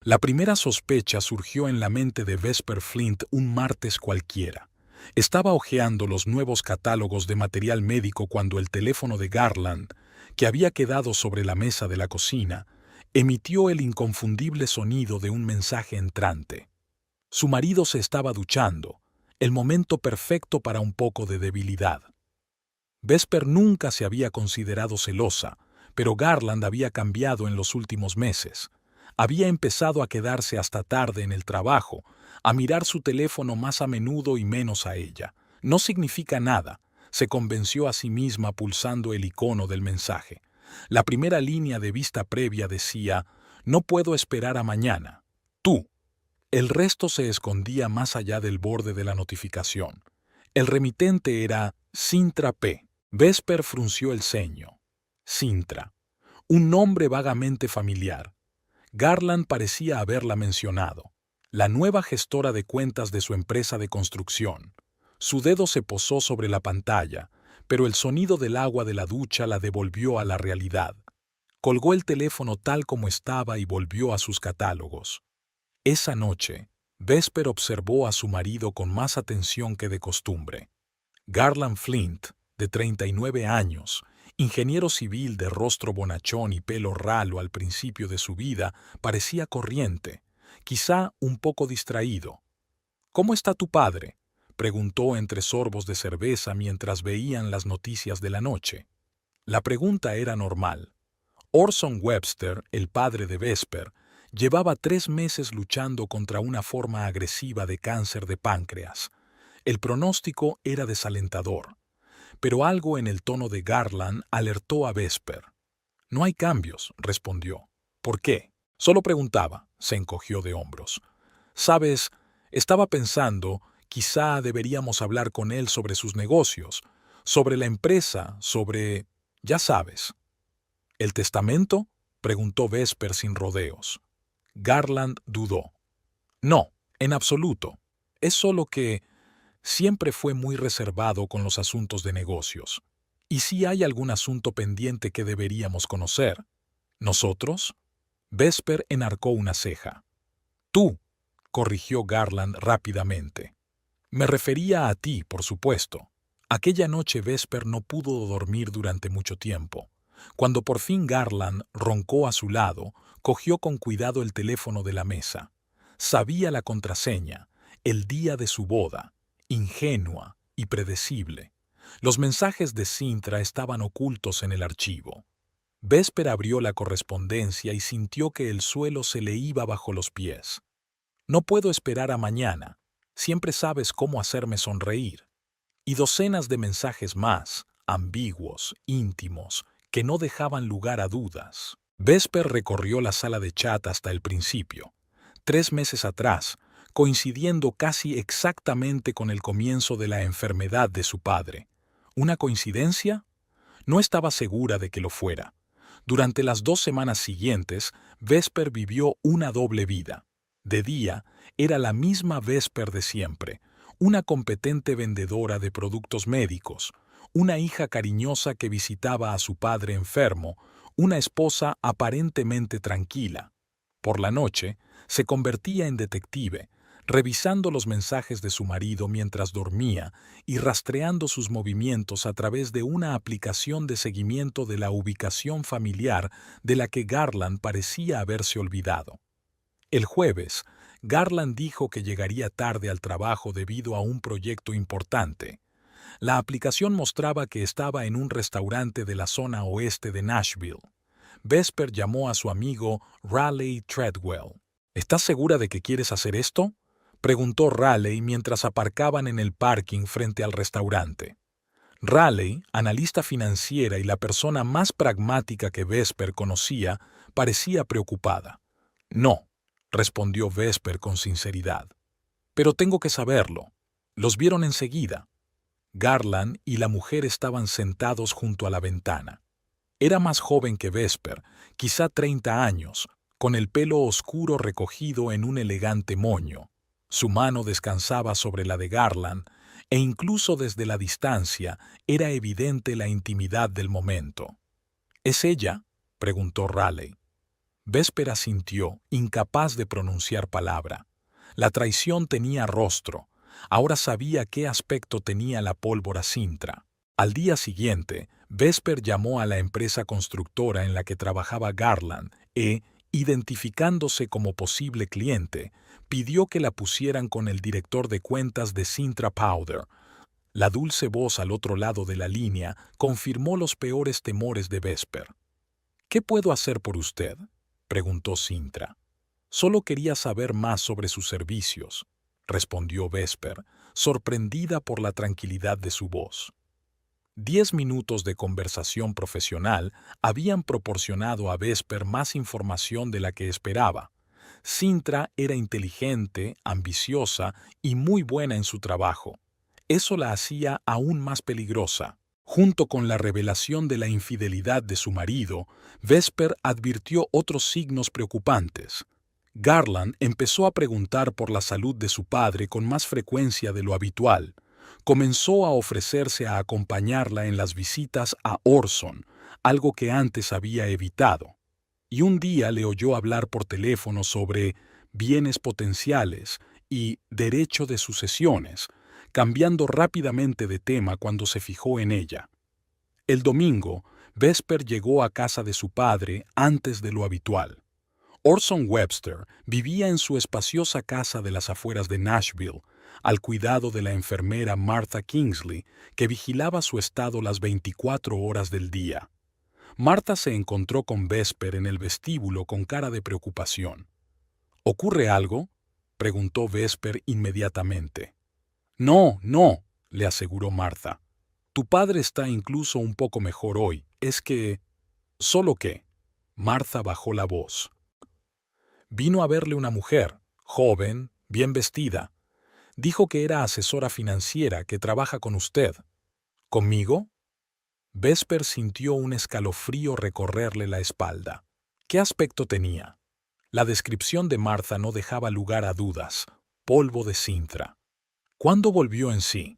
La primera sospecha surgió en la mente de Vesper Flint un martes cualquiera. Estaba hojeando los nuevos catálogos de material médico cuando el teléfono de Garland, que había quedado sobre la mesa de la cocina, emitió el inconfundible sonido de un mensaje entrante. Su marido se estaba duchando, el momento perfecto para un poco de debilidad. Vesper nunca se había considerado celosa, pero Garland había cambiado en los últimos meses. Había empezado a quedarse hasta tarde en el trabajo, a mirar su teléfono más a menudo y menos a ella. No significa nada, se convenció a sí misma pulsando el icono del mensaje. La primera línea de vista previa decía: «No puedo esperar a mañana. Tú». El resto se escondía más allá del borde de la notificación. El remitente era Sintra P. Vesper frunció el ceño. Sintra. Un nombre vagamente familiar. Garland parecía haberla mencionado. La nueva gestora de cuentas de su empresa de construcción. Su dedo se posó sobre la pantalla, pero el sonido del agua de la ducha la devolvió a la realidad. Colgó el teléfono tal como estaba y volvió a sus catálogos. Esa noche, Vesper observó a su marido con más atención que de costumbre. Garland Flint, de 39 años, ingeniero civil de rostro bonachón y pelo ralo al principio de su vida, parecía corriente, quizá un poco distraído. «¿Cómo está tu padre?», preguntó entre sorbos de cerveza mientras veían las noticias de la noche. La pregunta era normal. Orson Webster, el padre de Vesper, llevaba 3 meses luchando contra una forma agresiva de cáncer de páncreas. El pronóstico era desalentador, pero algo en el tono de Garland alertó a Vesper. «No hay cambios», respondió. «¿Por qué?». Solo preguntaba, se encogió de hombros. «Sabes, estaba pensando, quizá deberíamos hablar con él sobre sus negocios, sobre la empresa, sobre... ya sabes». «¿El testamento?», preguntó Vesper sin rodeos. Garland dudó. «No, en absoluto. Es solo que siempre fue muy reservado con los asuntos de negocios. ¿Y si hay algún asunto pendiente que deberíamos conocer? ¿Nosotros?». Vesper enarcó una ceja. «Tú», corrigió Garland rápidamente. «Me refería a ti, por supuesto». Aquella noche Vesper no pudo dormir durante mucho tiempo. Cuando por fin Garland roncó a su lado, cogió con cuidado el teléfono de la mesa. Sabía la contraseña, el día de su boda, ingenua y predecible. Los mensajes de Sintra estaban ocultos en el archivo. Vesper abrió la correspondencia y sintió que el suelo se le iba bajo los pies. «No puedo esperar a mañana. Siempre sabes cómo hacerme sonreír». Y docenas de mensajes más, ambiguos, íntimos, que no dejaban lugar a dudas. Vesper recorrió la sala de chat hasta el principio. 3 meses atrás, coincidiendo casi exactamente con el comienzo de la enfermedad de su padre. ¿Una coincidencia? No estaba segura de que lo fuera. Durante las 2 semanas siguientes, Vesper vivió una doble vida. De día, era la misma Vesper de siempre, una competente vendedora de productos médicos, una hija cariñosa que visitaba a su padre enfermo, una esposa aparentemente tranquila. Por la noche, se convertía en detective, revisando los mensajes de su marido mientras dormía y rastreando sus movimientos a través de una aplicación de seguimiento de la ubicación familiar de la que Garland parecía haberse olvidado. El jueves, Garland dijo que llegaría tarde al trabajo debido a un proyecto importante. La aplicación mostraba que estaba en un restaurante de la zona oeste de Nashville. Vesper llamó a su amigo Raleigh Treadwell. «¿Estás segura de que quieres hacer esto?», preguntó Raleigh mientras aparcaban en el parking frente al restaurante. Raleigh, analista financiera y la persona más pragmática que Vesper conocía, parecía preocupada. «No», respondió Vesper con sinceridad. «Pero tengo que saberlo. Los vieron enseguida». Garland y la mujer estaban sentados junto a la ventana. Era más joven que Vesper, quizá 30 años, con el pelo oscuro recogido en un elegante moño. Su mano descansaba sobre la de Garland, e incluso desde la distancia era evidente la intimidad del momento. «¿Es ella?», preguntó Raleigh. Vesper asintió, incapaz de pronunciar palabra. La traición tenía rostro. Ahora sabía qué aspecto tenía la pólvora Sintra. Al día siguiente, Vesper llamó a la empresa constructora en la que trabajaba Garland e, identificándose como posible cliente, pidió que la pusieran con el director de cuentas de Sintra Powder. La dulce voz al otro lado de la línea confirmó los peores temores de Vesper. «¿Qué puedo hacer por usted?», preguntó Sintra. «Solo quería saber más sobre sus servicios», respondió Vesper, sorprendida por la tranquilidad de su voz. 10 minutos de conversación profesional habían proporcionado a Vesper más información de la que esperaba. Sintra era inteligente, ambiciosa y muy buena en su trabajo. Eso la hacía aún más peligrosa. Junto con la revelación de la infidelidad de su marido, Vesper advirtió otros signos preocupantes. Garland empezó a preguntar por la salud de su padre con más frecuencia de lo habitual. Comenzó a ofrecerse a acompañarla en las visitas a Orson, algo que antes había evitado. Y un día le oyó hablar por teléfono sobre bienes potenciales y derecho de sucesiones, cambiando rápidamente de tema cuando se fijó en ella. El domingo, Vesper llegó a casa de su padre antes de lo habitual. Orson Webster vivía en su espaciosa casa de las afueras de Nashville, al cuidado de la enfermera Martha Kingsley, que vigilaba su estado las 24 horas del día. Martha se encontró con Vesper en el vestíbulo con cara de preocupación. «¿Ocurre algo?», preguntó Vesper inmediatamente. «No, no», le aseguró Martha. «Tu padre está incluso un poco mejor hoy. Es que...» «¿Solo qué?». Martha bajó la voz. «Vino a verle una mujer, joven, bien vestida. Dijo que era asesora financiera que trabaja con usted». «¿Conmigo?». Vesper sintió un escalofrío recorrerle la espalda. ¿Qué aspecto tenía? La descripción de Martha no dejaba lugar a dudas. Polvo de Sintra. ¿Cuándo volvió en sí?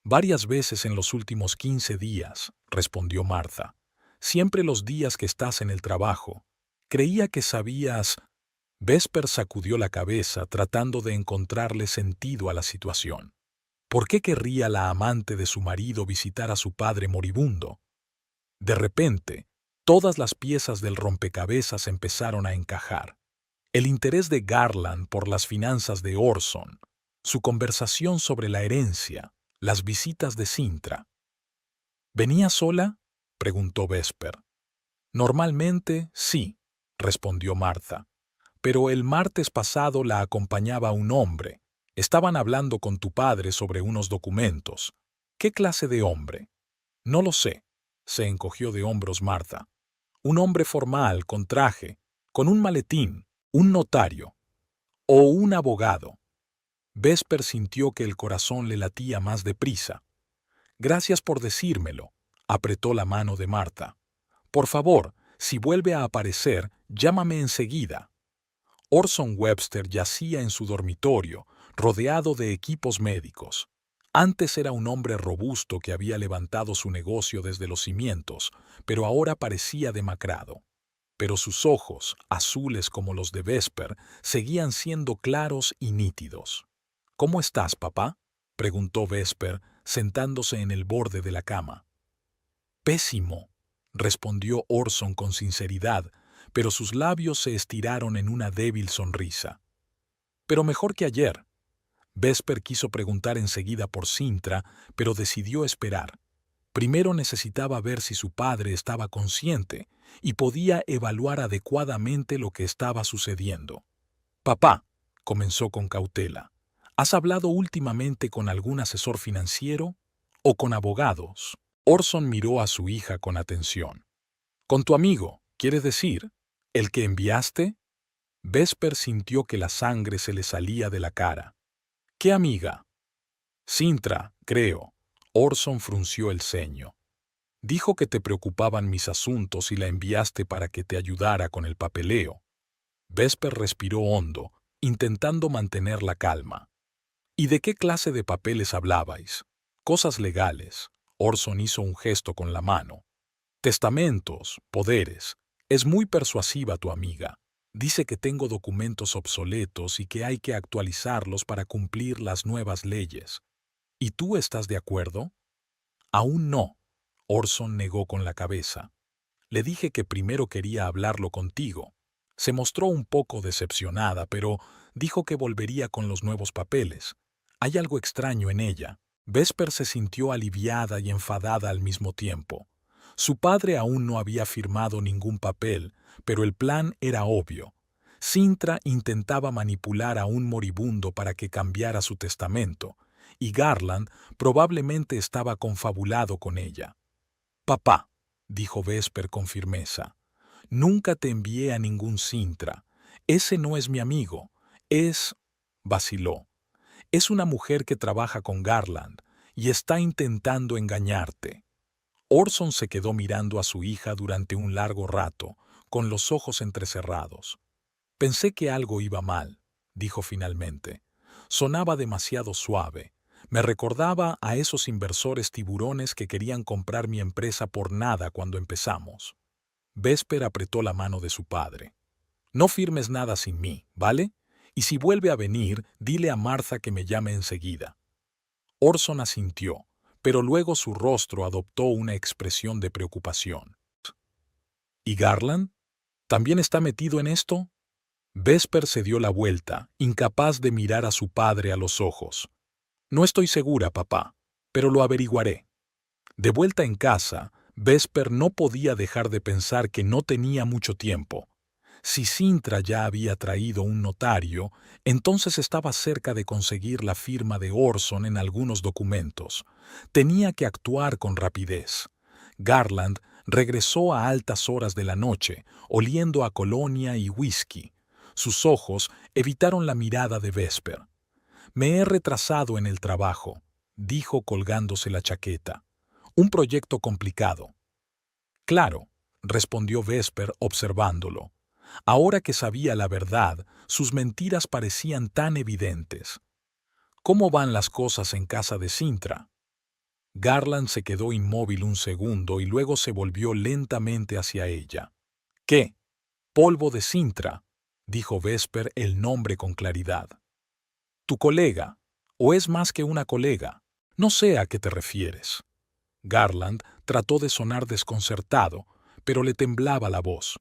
«Varias veces en los últimos 15 días», respondió Martha. «Siempre los días que estás en el trabajo. Creía que sabías...». Vesper sacudió la cabeza tratando de encontrarle sentido a la situación. ¿Por qué querría la amante de su marido visitar a su padre moribundo? De repente, todas las piezas del rompecabezas empezaron a encajar. El interés de Garland por las finanzas de Orson, su conversación sobre la herencia, las visitas de Sintra. «¿Venía sola?», preguntó Vesper. «Normalmente, sí», respondió Martha. «Pero el martes pasado la acompañaba un hombre. Estaban hablando con tu padre sobre unos documentos». «¿Qué clase de hombre?». «No lo sé», se encogió de hombros Martha. «Un hombre formal, con traje, con un maletín, un notario o un abogado». Vesper sintió que el corazón le latía más deprisa. «Gracias por decírmelo», apretó la mano de Martha. «Por favor, si vuelve a aparecer, llámame enseguida». Orson Webster yacía en su dormitorio, rodeado de equipos médicos. Antes era un hombre robusto que había levantado su negocio desde los cimientos, pero ahora parecía demacrado. Pero sus ojos, azules como los de Vesper, seguían siendo claros y nítidos. «¿Cómo estás, papá?», preguntó Vesper, sentándose en el borde de la cama. «Pésimo», respondió Orson con sinceridad, pero sus labios se estiraron en una débil sonrisa. «Pero mejor que ayer». Vesper quiso preguntar enseguida por Sintra, pero decidió esperar. Primero necesitaba ver si su padre estaba consciente y podía evaluar adecuadamente lo que estaba sucediendo. «Papá», comenzó con cautela, «¿has hablado últimamente con algún asesor financiero o con abogados?». Orson miró a su hija con atención. «¿Con tu amigo, quieres decir? ¿El que enviaste?». Vesper sintió que la sangre se le salía de la cara. «¿Qué amiga?». «Sintra, creo». Orson frunció el ceño. «Dijo que te preocupaban mis asuntos y la enviaste para que te ayudara con el papeleo». Vesper respiró hondo, intentando mantener la calma. «¿Y de qué clase de papeles hablabais?». «Cosas legales». Orson hizo un gesto con la mano. «Testamentos, poderes, Es muy persuasiva tu amiga. Dice que tengo documentos obsoletos y que hay que actualizarlos para cumplir las nuevas leyes. ¿Y tú estás de acuerdo? Aún no. Orson negó con la cabeza. Le dije que primero quería hablarlo contigo. Se mostró un poco decepcionada, pero dijo que volvería con los nuevos papeles. Hay algo extraño en ella. Vesper se sintió aliviada y enfadada al mismo tiempo. Su padre aún no había firmado ningún papel, pero el plan era obvio. Sintra intentaba manipular a un moribundo para que cambiara su testamento, y Garland probablemente estaba confabulado con ella. «Papá», dijo Vesper con firmeza, «nunca te envié a ningún Sintra. Ese no es mi amigo. Vaciló. Es una mujer que trabaja con Garland y está intentando engañarte». Orson se quedó mirando a su hija durante un largo rato, con los ojos entrecerrados. «Pensé que algo iba mal», dijo finalmente. «Sonaba demasiado suave. Me recordaba a esos inversores tiburones que querían comprar mi empresa por nada cuando empezamos». Vesper apretó la mano de su padre. «No firmes nada sin mí, ¿vale? Y si vuelve a venir, dile a Martha que me llame enseguida». Orson asintió, pero luego su rostro adoptó una expresión de preocupación. «¿Y Garland? ¿También está metido en esto?» Vesper se dio la vuelta, incapaz de mirar a su padre a los ojos. «No estoy segura, papá, pero lo averiguaré». De vuelta en casa, Vesper no podía dejar de pensar que no tenía mucho tiempo. Si Sintra ya había traído un notario, entonces estaba cerca de conseguir la firma de Orson en algunos documentos. Tenía que actuar con rapidez. Garland regresó a altas horas de la noche, oliendo a colonia y whisky. Sus ojos evitaron la mirada de Vesper. «Me he retrasado en el trabajo», dijo colgándose la chaqueta. «Un proyecto complicado». «Claro», respondió Vesper observándolo. Ahora que sabía la verdad, sus mentiras parecían tan evidentes. «¿Cómo van las cosas en casa de Sintra?» Garland se quedó inmóvil un segundo y luego se volvió lentamente hacia ella. «¿Qué? Polvo de Sintra», dijo Vesper el nombre con claridad. «Tu colega, o es más que una colega. No sé a qué te refieres». Garland trató de sonar desconcertado, pero le temblaba la voz.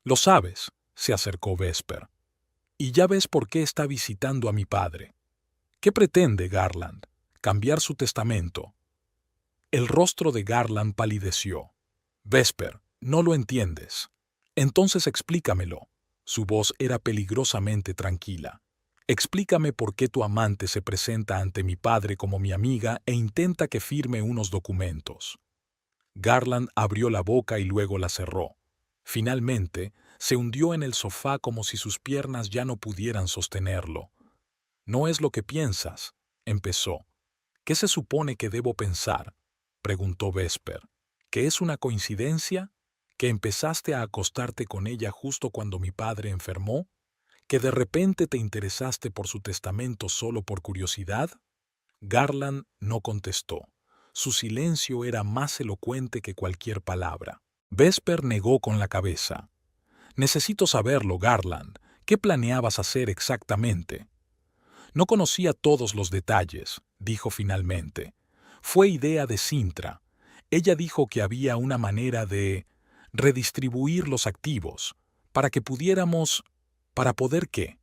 «Lo sabes», se acercó Vesper. «Y ya ves por qué está visitando a mi padre». «¿Qué pretende Garland? ¿Cambiar su testamento?» El rostro de Garland palideció. «Vesper, no lo entiendes. Entonces explícamelo». Su voz era peligrosamente tranquila. «Explícame por qué tu amante se presenta ante mi padre como mi amiga e intenta que firme unos documentos». Garland abrió la boca y luego la cerró. Finalmente, se hundió en el sofá como si sus piernas ya no pudieran sostenerlo. «No es lo que piensas», empezó. «¿Qué se supone que debo pensar?», preguntó Vesper. «¿Que es una coincidencia? ¿Que empezaste a acostarte con ella justo cuando mi padre enfermó? ¿Que de repente te interesaste por su testamento solo por curiosidad?» Garland no contestó. Su silencio era más elocuente que cualquier palabra. Vesper negó con la cabeza. «Necesito saberlo, Garland. ¿Qué planeabas hacer exactamente?» «No conocía todos los detalles», dijo finalmente. «Fue idea de Sintra. Ella dijo que había una manera de redistribuir los activos, para que pudiéramos... ¿Para poder qué?».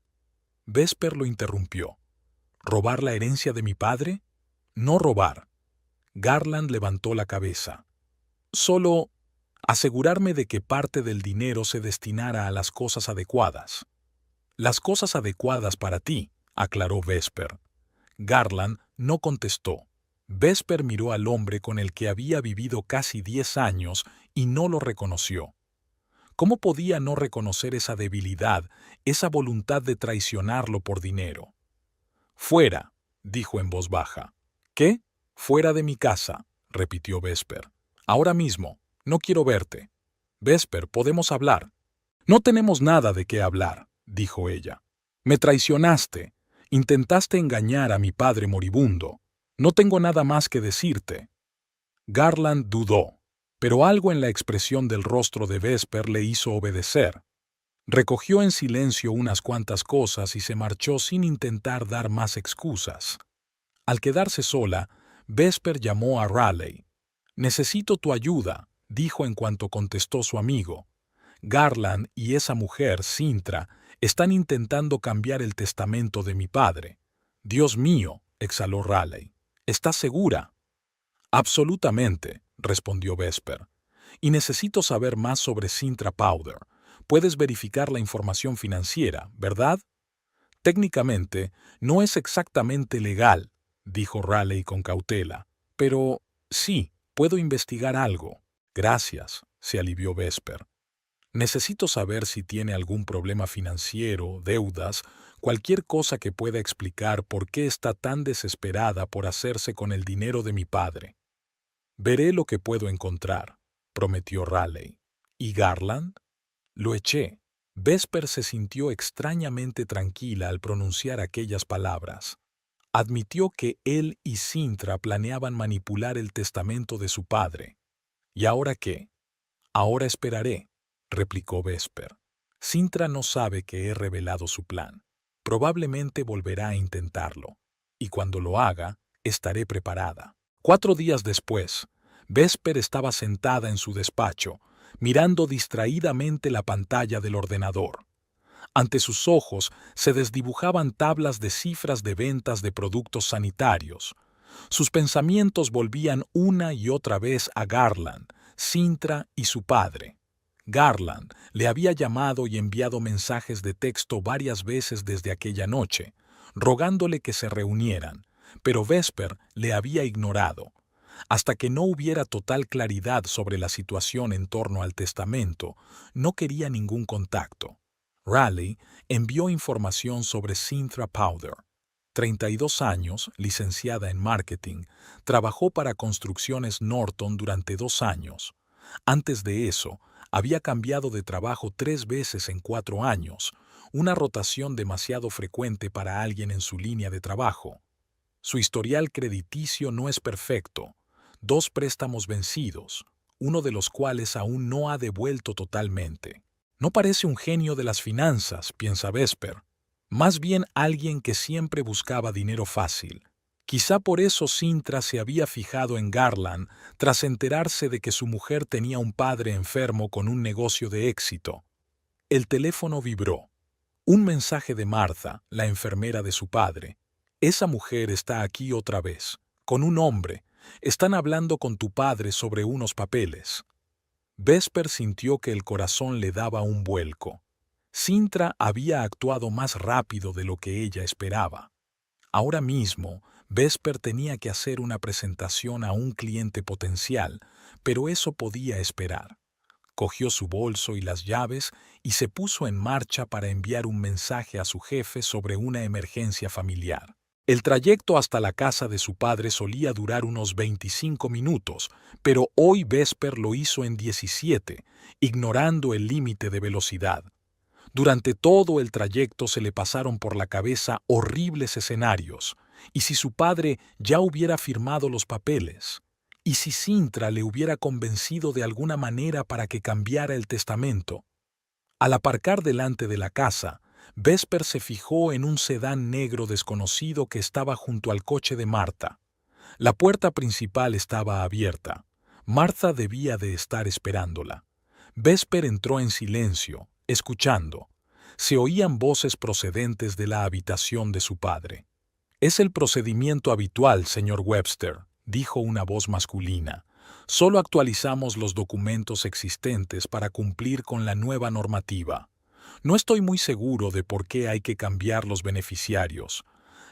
Vesper lo interrumpió. «¿Robar la herencia de mi padre?». «No robar». Garland levantó la cabeza. «Solo asegurarme de que parte del dinero se destinara a las cosas adecuadas». «Las cosas adecuadas para ti», aclaró Vesper. Garland no contestó. Vesper miró al hombre con el que había vivido casi 10 años y no lo reconoció. ¿Cómo podía no reconocer esa debilidad, esa voluntad de traicionarlo por dinero? «Fuera», dijo en voz baja. «¿Qué? Fuera de mi casa», repitió Vesper. «Ahora mismo. No quiero verte». «Vesper, podemos hablar». «No tenemos nada de qué hablar», dijo ella. «Me traicionaste. Intentaste engañar a mi padre moribundo. No tengo nada más que decirte». Garland dudó. pero algo en la expresión del rostro de Vesper le hizo obedecer. Recogió en silencio unas cuantas cosas y se marchó sin intentar dar más excusas. Al quedarse sola, Vesper llamó a Raleigh. «Necesito tu ayuda», dijo en cuanto contestó su amigo. «Garland y esa mujer, Cintra, están intentando cambiar el testamento de mi padre». «Dios mío», exhaló Raleigh. «¿Estás segura?» «Absolutamente», respondió Vesper. «Y necesito saber más sobre Cintra Powder. Puedes verificar la información financiera, ¿verdad?» «Técnicamente, no es exactamente legal», dijo Raleigh con cautela. «Pero sí, puedo investigar algo». «Gracias», se alivió Vesper. «Necesito saber si tiene algún problema financiero, deudas, cualquier cosa que pueda explicar por qué está tan desesperada por hacerse con el dinero de mi padre». «Veré lo que puedo encontrar», prometió Raleigh. «¿Y Garland?» «Lo eché». Vesper se sintió extrañamente tranquila al pronunciar aquellas palabras. Admitió que él y Cintra planeaban manipular el testamento de su padre. «¿Y ahora qué?» «Ahora esperaré», replicó Vesper. «Cintra no sabe que he revelado su plan. Probablemente volverá a intentarlo. Y cuando lo haga, estaré preparada». 4 días después, Vesper estaba sentada en su despacho, mirando distraídamente la pantalla del ordenador. Ante sus ojos se desdibujaban tablas de cifras de ventas de productos sanitarios. Sus pensamientos volvían una y otra vez a Garland, Cintra y su padre. Garland le había llamado y enviado mensajes de texto varias veces desde aquella noche, rogándole que se reunieran, pero Vesper le había ignorado. Hasta que no hubiera total claridad sobre la situación en torno al testamento, no quería ningún contacto. Raleigh envió información sobre Cintra Powder. 32 años, licenciada en marketing, trabajó para Construcciones Norton durante 2 años. Antes de eso, había cambiado de trabajo 3 veces en 4 años, una rotación demasiado frecuente para alguien en su línea de trabajo. Su historial crediticio no es perfecto. 2 préstamos vencidos, uno de los cuales aún no ha devuelto totalmente. No parece un genio de las finanzas, piensa Vesper. Más bien alguien que siempre buscaba dinero fácil. Quizá por eso Cintra se había fijado en Garland tras enterarse de que su mujer tenía un padre enfermo con un negocio de éxito. El teléfono vibró. Un mensaje de Martha, la enfermera de su padre. «Esa mujer está aquí otra vez, con un hombre. Están hablando con tu padre sobre unos papeles». Vesper sintió que el corazón le daba un vuelco. Cintra había actuado más rápido de lo que ella esperaba. Ahora mismo, Vesper tenía que hacer una presentación a un cliente potencial, pero eso podía esperar. Cogió su bolso y las llaves y se puso en marcha para enviar un mensaje a su jefe sobre una emergencia familiar. El trayecto hasta la casa de su padre solía durar unos 25 minutos, pero hoy Vesper lo hizo en 17, ignorando el límite de velocidad. Durante todo el trayecto se le pasaron por la cabeza horribles escenarios. ¿Y si su padre ya hubiera firmado los papeles? ¿Y si Cintra le hubiera convencido de alguna manera para que cambiara el testamento? Al aparcar delante de la casa, Vesper se fijó en un sedán negro desconocido que estaba junto al coche de Martha. La puerta principal estaba abierta. Martha debía de estar esperándola. Vesper entró en silencio, escuchando. Se oían voces procedentes de la habitación de su padre. «Es el procedimiento habitual, señor Webster», dijo una voz masculina. «Solo actualizamos los documentos existentes para cumplir con la nueva normativa. No estoy muy seguro de por qué hay que cambiar los beneficiarios».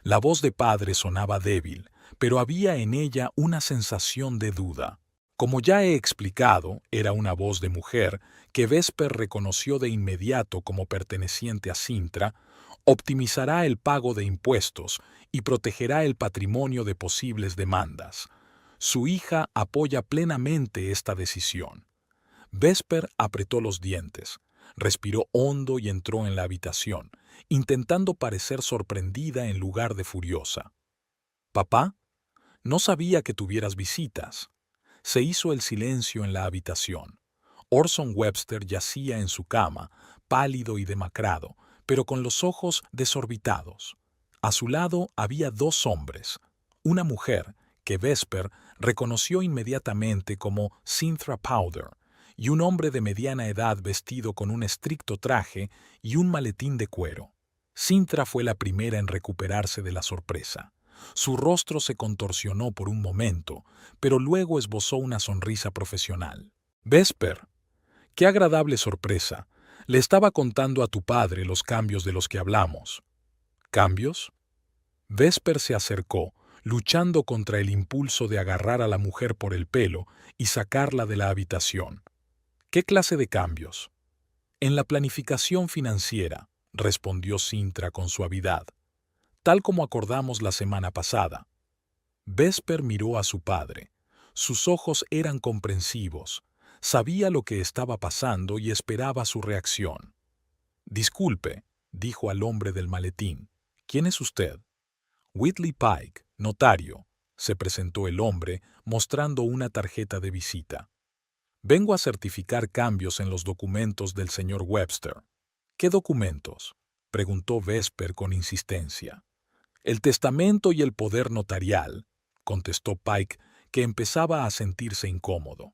La voz de padre sonaba débil, pero había en ella una sensación de duda. Como ya he explicado, era una voz de mujer que Vesper reconoció de inmediato como perteneciente a Cintra. Optimizará el pago de impuestos y protegerá el patrimonio de posibles demandas. Su hija apoya plenamente esta decisión. Vesper apretó los dientes, respiró hondo y entró en la habitación, intentando parecer sorprendida en lugar de furiosa. «Papá, no sabía que tuvieras visitas». Se hizo el silencio en la habitación. Orson Webster yacía en su cama, pálido y demacrado, pero con los ojos desorbitados. A su lado había dos hombres, una mujer, que Vesper reconoció inmediatamente como Cynthia Powder, y un hombre de mediana edad vestido con un estricto traje y un maletín de cuero. Cynthia fue la primera en recuperarse de la sorpresa. Su rostro se contorsionó por un momento, pero luego esbozó una sonrisa profesional. «Vesper, qué agradable sorpresa. Le estaba contando a tu padre los cambios de los que hablamos». ¿Cambios? Vesper se acercó, luchando contra el impulso de agarrar a la mujer por el pelo y sacarla de la habitación. ¿Qué clase de cambios? En la planificación financiera, respondió Cynthia con suavidad, tal como acordamos la semana pasada. Vesper miró a su padre. Sus ojos eran comprensivos. Sabía lo que estaba pasando y esperaba su reacción. «Disculpe», dijo al hombre del maletín. «¿Quién es usted?» «Whitley Pike, notario», se presentó el hombre, mostrando una tarjeta de visita. «Vengo a certificar cambios en los documentos del señor Webster». «¿Qué documentos?», preguntó Vesper con insistencia. «El testamento y el poder notarial», contestó Pike, que empezaba a sentirse incómodo.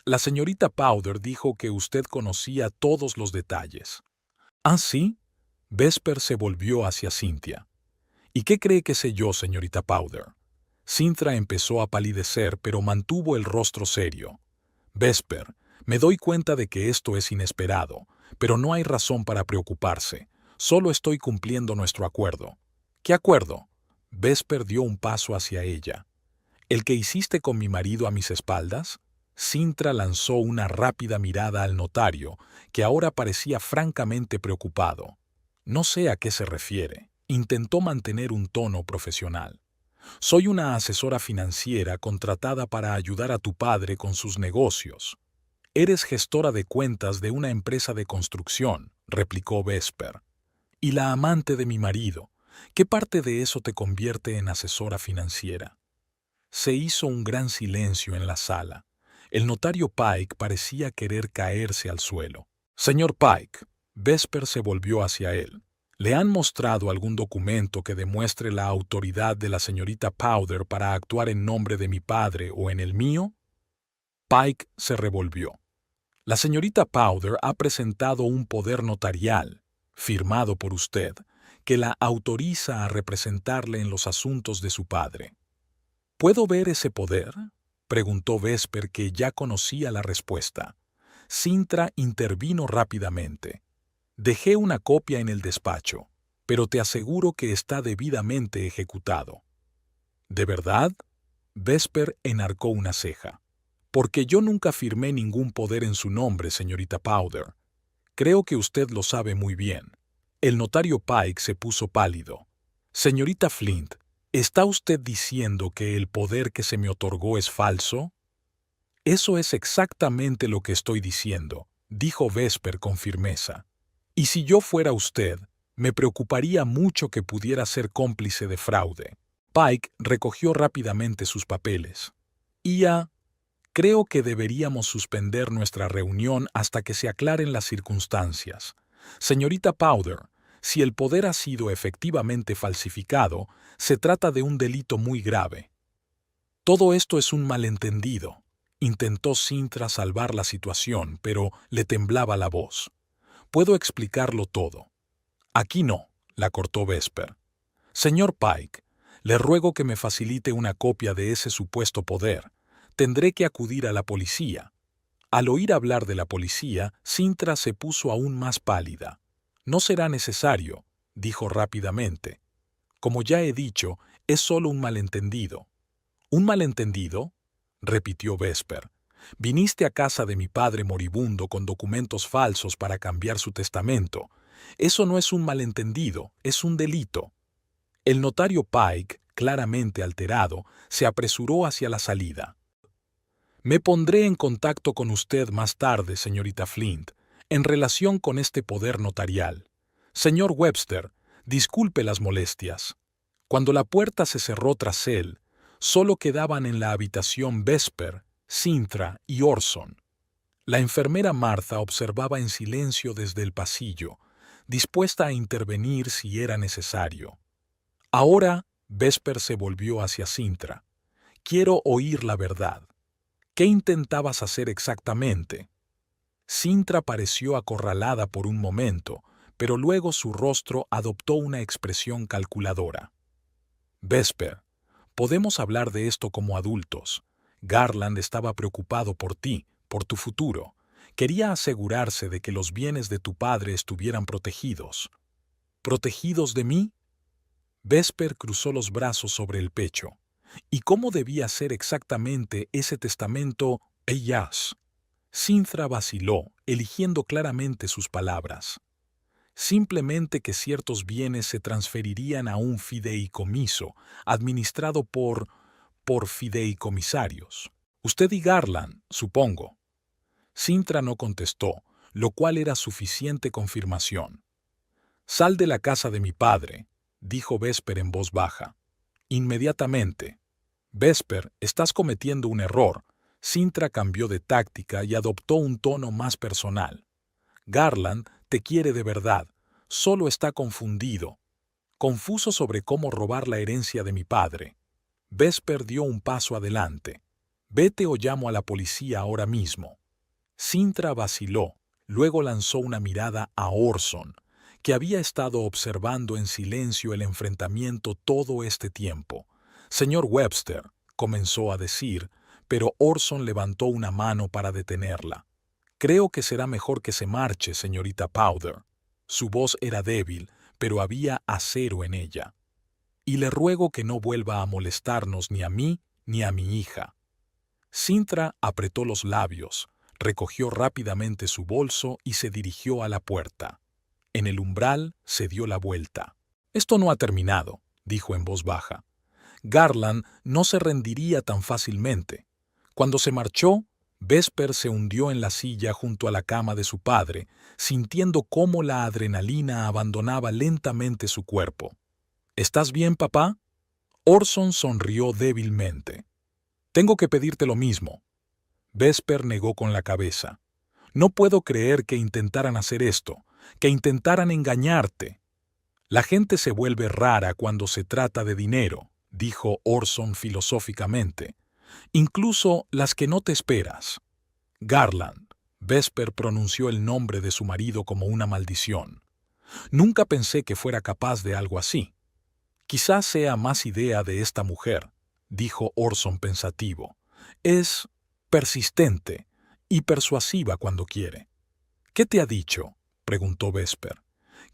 «La señorita Powder dijo que usted conocía todos los detalles». «¿Ah, sí?». Vesper se volvió hacia Cynthia. «¿Y qué cree que sé yo, señorita Powder?». Cynthia empezó a palidecer, pero mantuvo el rostro serio. «Vesper, me doy cuenta de que esto es inesperado, pero no hay razón para preocuparse. Solo estoy cumpliendo nuestro acuerdo». «¿Qué acuerdo?». Vesper dio un paso hacia ella. «¿El que hiciste con mi marido a mis espaldas?». Cynthia lanzó una rápida mirada al notario, que ahora parecía francamente preocupado. «No sé a qué se refiere». Intentó mantener un tono profesional. «Soy una asesora financiera contratada para ayudar a tu padre con sus negocios». «Eres gestora de cuentas de una empresa de construcción», replicó Vesper. «Y la amante de mi marido. ¿Qué parte de eso te convierte en asesora financiera?». Se hizo un gran silencio en la sala. El notario Pike parecía querer caerse al suelo. «Señor Pike», Vesper se volvió hacia él. «¿Le han mostrado algún documento que demuestre la autoridad de la señorita Powder para actuar en nombre de mi padre o en el mío?». Pike se revolvió. «La señorita Powder ha presentado un poder notarial, firmado por usted, que la autoriza a representarle en los asuntos de su padre». «¿Puedo ver ese poder?», preguntó Vesper, que ya conocía la respuesta. Cynthia intervino rápidamente. «Dejé una copia en el despacho, pero te aseguro que está debidamente ejecutado». «¿De verdad?». Vesper enarcó una ceja. «Porque yo nunca firmé ningún poder en su nombre, señorita Powder. Creo que usted lo sabe muy bien». El notario Pike se puso pálido. «Señorita Flint, ¿está usted diciendo que el poder que se me otorgó es falso?». «Eso es exactamente lo que estoy diciendo», dijo Vesper con firmeza. «Y si yo fuera usted, me preocuparía mucho que pudiera ser cómplice de fraude». Pike recogió rápidamente sus papeles. Creo que deberíamos suspender nuestra reunión hasta que se aclaren las circunstancias. Señorita Powder, si el poder ha sido efectivamente falsificado, se trata de un delito muy grave». «Todo esto es un malentendido», intentó Cynthia salvar la situación, pero le temblaba la voz. «Puedo explicarlo todo». «Aquí no», la cortó Vesper. «Señor Pike, le ruego que me facilite una copia de ese supuesto poder. Tendré que acudir a la policía». Al oír hablar de la policía, Cynthia se puso aún más pálida. «No será necesario», dijo rápidamente. «Como ya he dicho, es solo un malentendido». «¿Un malentendido?», repitió Vesper. «Viniste a casa de mi padre moribundo con documentos falsos para cambiar su testamento. Eso no es un malentendido, es un delito». El notario Pike, claramente alterado, se apresuró hacia la salida. «Me pondré en contacto con usted más tarde, señorita Flint, en relación con este poder notarial. Señor Webster, disculpe las molestias». Cuando la puerta se cerró tras él, solo quedaban en la habitación Vesper, Cintra y Orson. La enfermera Martha observaba en silencio desde el pasillo, dispuesta a intervenir si era necesario. Ahora, Vesper se volvió hacia Cintra. Quiero oír la verdad. ¿Qué intentabas hacer exactamente? Cintra pareció acorralada por un momento, pero luego su rostro adoptó una expresión calculadora. Vesper, podemos hablar de esto como adultos. Garland estaba preocupado por ti, por tu futuro. Quería asegurarse de que los bienes de tu padre estuvieran protegidos. ¿Protegidos de mí? Vesper cruzó los brazos sobre el pecho. ¿Y cómo debía ser exactamente ese testamento, ellas? Cintra vaciló, eligiendo claramente sus palabras. Simplemente que ciertos bienes se transferirían a un fideicomiso, administrado por fideicomisarios. Usted y Garland, supongo. Cintra no contestó, lo cual era suficiente confirmación. Sal de la casa de mi padre, dijo Vesper en voz baja. Inmediatamente. Vesper, estás cometiendo un error. Cintra cambió de táctica y adoptó un tono más personal. Garland te quiere de verdad, solo está confundido. Confuso sobre cómo robar la herencia de mi padre. Vesper dio un paso adelante. Vete o llamo a la policía ahora mismo. Cintra vaciló, luego lanzó una mirada a Orson, que había estado observando en silencio el enfrentamiento todo este tiempo. Señor Webster, comenzó a decir, pero Orson levantó una mano para detenerla. Creo que será mejor que se marche, señorita Powder. Su voz era débil, pero había acero en ella. Y le ruego que no vuelva a molestarnos ni a mí ni a mi hija. Cintra apretó los labios, recogió rápidamente su bolso y se dirigió a la puerta. En el umbral se dio la vuelta. Esto no ha terminado, dijo en voz baja. Garland no se rendiría tan fácilmente. Cuando se marchó, Vesper se hundió en la silla junto a la cama de su padre, sintiendo cómo la adrenalina abandonaba lentamente su cuerpo. ¿Estás bien, papá? Orson sonrió débilmente. Tengo que pedirte lo mismo. Vesper negó con la cabeza. No puedo creer que intentaran hacer esto, que intentaran engañarte. La gente se vuelve rara cuando se trata de dinero, dijo Orson filosóficamente. Incluso las que no te esperas. Garland. Vesper pronunció el nombre de su marido como una maldición. Nunca pensé que fuera capaz de algo así. Quizás sea más idea de esta mujer, dijo Orson pensativo. Es persistente y persuasiva cuando quiere. ¿Qué te ha dicho? Preguntó Vesper.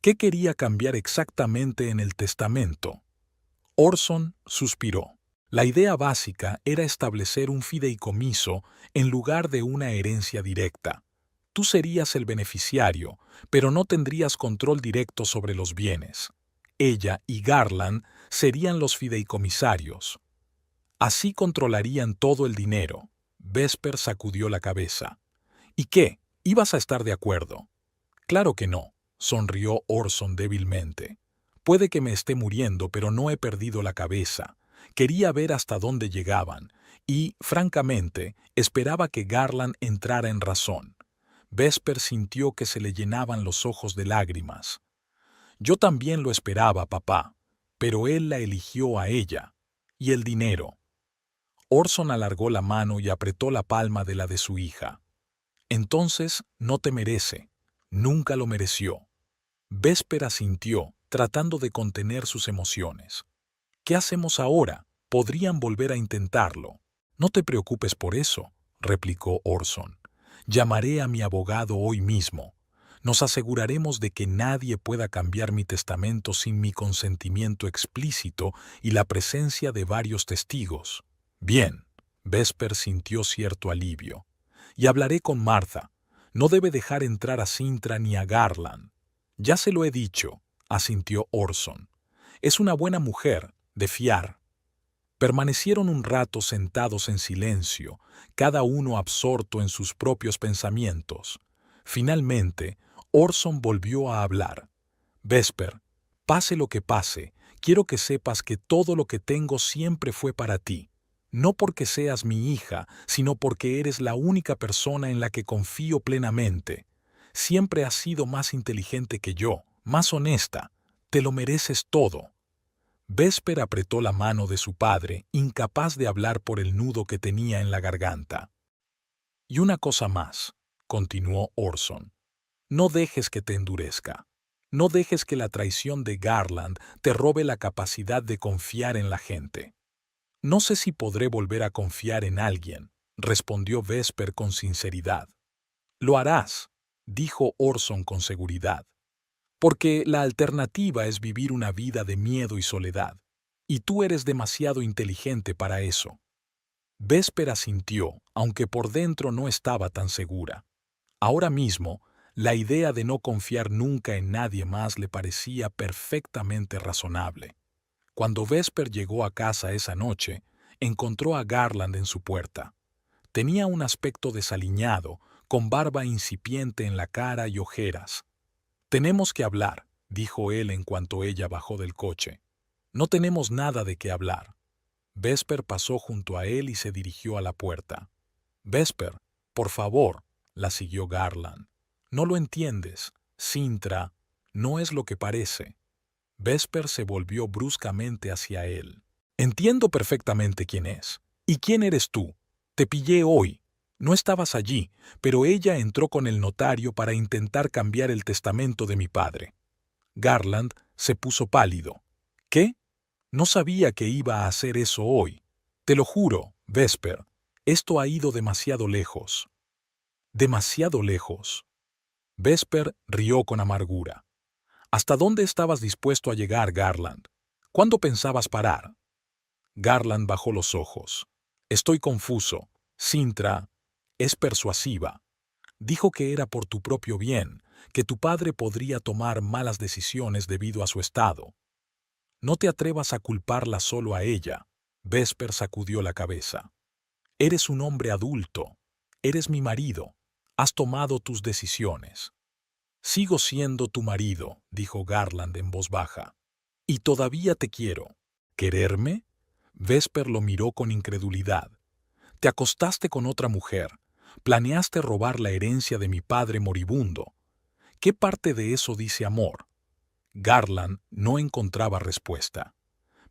¿Qué quería cambiar exactamente en el testamento? Orson suspiró. La idea básica era establecer un fideicomiso en lugar de una herencia directa. Tú serías el beneficiario, pero no tendrías control directo sobre los bienes. Ella y Garland serían los fideicomisarios. Así controlarían todo el dinero. Vesper sacudió la cabeza. ¿Y qué? ¿Ibas a estar de acuerdo? Claro que no, sonrió Orson débilmente. Puede que me esté muriendo, pero no he perdido la cabeza. Quería ver hasta dónde llegaban, y, francamente, esperaba que Garland entrara en razón. Vesper sintió que se le llenaban los ojos de lágrimas. Yo también lo esperaba, papá, pero él la eligió a ella. ¿Y el dinero? Orson alargó la mano y apretó la palma de la de su hija. Entonces, no te merece. Nunca lo mereció. Vesper asintió, tratando de contener sus emociones. ¿Qué hacemos ahora? Podrían volver a intentarlo. No te preocupes por eso, replicó Orson. Llamaré a mi abogado hoy mismo. Nos aseguraremos de que nadie pueda cambiar mi testamento sin mi consentimiento explícito y la presencia de varios testigos. Bien, Vesper sintió cierto alivio. Y hablaré con Martha. No debe dejar entrar a Cintra ni a Garland. Ya se lo he dicho, asintió Orson. Es una buena mujer, de fiar. Permanecieron un rato sentados en silencio, cada uno absorto en sus propios pensamientos. Finalmente, Orson volvió a hablar. Vesper, pase lo que pase, quiero que sepas que todo lo que tengo siempre fue para ti. No porque seas mi hija, sino porque eres la única persona en la que confío plenamente. Siempre has sido más inteligente que yo, más honesta. Te lo mereces todo. Vesper apretó la mano de su padre, incapaz de hablar por el nudo que tenía en la garganta. Y una cosa más, continuó Orson. No dejes que te endurezca. No dejes que la traición de Garland te robe la capacidad de confiar en la gente. No sé si podré volver a confiar en alguien, respondió Vesper con sinceridad. Lo harás, dijo Orson con seguridad, porque la alternativa es vivir una vida de miedo y soledad, y tú eres demasiado inteligente para eso. Vesper asintió, aunque por dentro no estaba tan segura. Ahora mismo, la idea de no confiar nunca en nadie más le parecía perfectamente razonable. Cuando Vesper llegó a casa esa noche, encontró a Garland en su puerta. Tenía un aspecto desaliñado, con barba incipiente en la cara y ojeras. «Tenemos que hablar», dijo él en cuanto ella bajó del coche. «No tenemos nada de qué hablar». Vesper pasó junto a él y se dirigió a la puerta. «Vesper, por favor», la siguió Garland. «No lo entiendes. Cintra no es lo que parece». Vesper se volvió bruscamente hacia él. «Entiendo perfectamente quién es. ¿Y quién eres tú? Te pillé hoy. No estabas allí, pero ella entró con el notario para intentar cambiar el testamento de mi padre». Garland se puso pálido. «¿Qué? No sabía que iba a hacer eso hoy. Te lo juro, Vesper, esto ha ido demasiado lejos». «¿Demasiado lejos?» Vesper rió con amargura. «¿Hasta dónde estabas dispuesto a llegar, Garland? ¿Cuándo pensabas parar?» Garland bajó los ojos. «Estoy confuso. Cintra es persuasiva. Dijo que era por tu propio bien, que tu padre podría tomar malas decisiones debido a su estado. No te atrevas a culparla solo a ella». Vesper sacudió la cabeza. «Eres un hombre adulto. Eres mi marido. Has tomado tus decisiones». «Sigo siendo tu marido», dijo Garland en voz baja. «Y todavía te quiero». «¿Quererme?» Vesper lo miró con incredulidad. «Te acostaste con otra mujer. Planeaste robar la herencia de mi padre moribundo. ¿Qué parte de eso dice amor?» Garland no encontraba respuesta.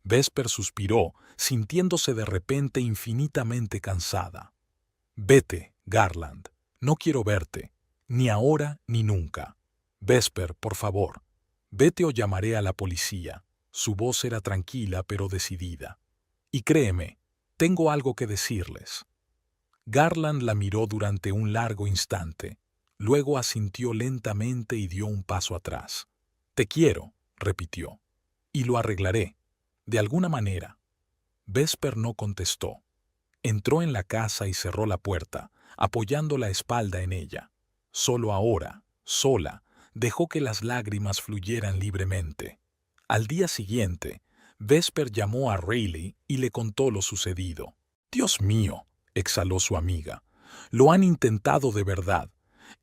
Vesper suspiró, sintiéndose de repente infinitamente cansada. «Vete, Garland. No quiero verte, ni ahora ni nunca». «Vesper, por favor. Vete o llamaré a la policía». Su voz era tranquila pero decidida. «Y créeme, tengo algo que decirles». Garland la miró durante un largo instante. Luego asintió lentamente y dio un paso atrás. «Te quiero», repitió. «Y lo arreglaré. De alguna manera». Vesper no contestó. Entró en la casa y cerró la puerta, apoyando la espalda en ella. Solo ahora, sola, dejó que las lágrimas fluyeran libremente. Al día siguiente, Vesper llamó a Rayleigh y le contó lo sucedido. «Dios mío», exhaló su amiga, «lo han intentado de verdad.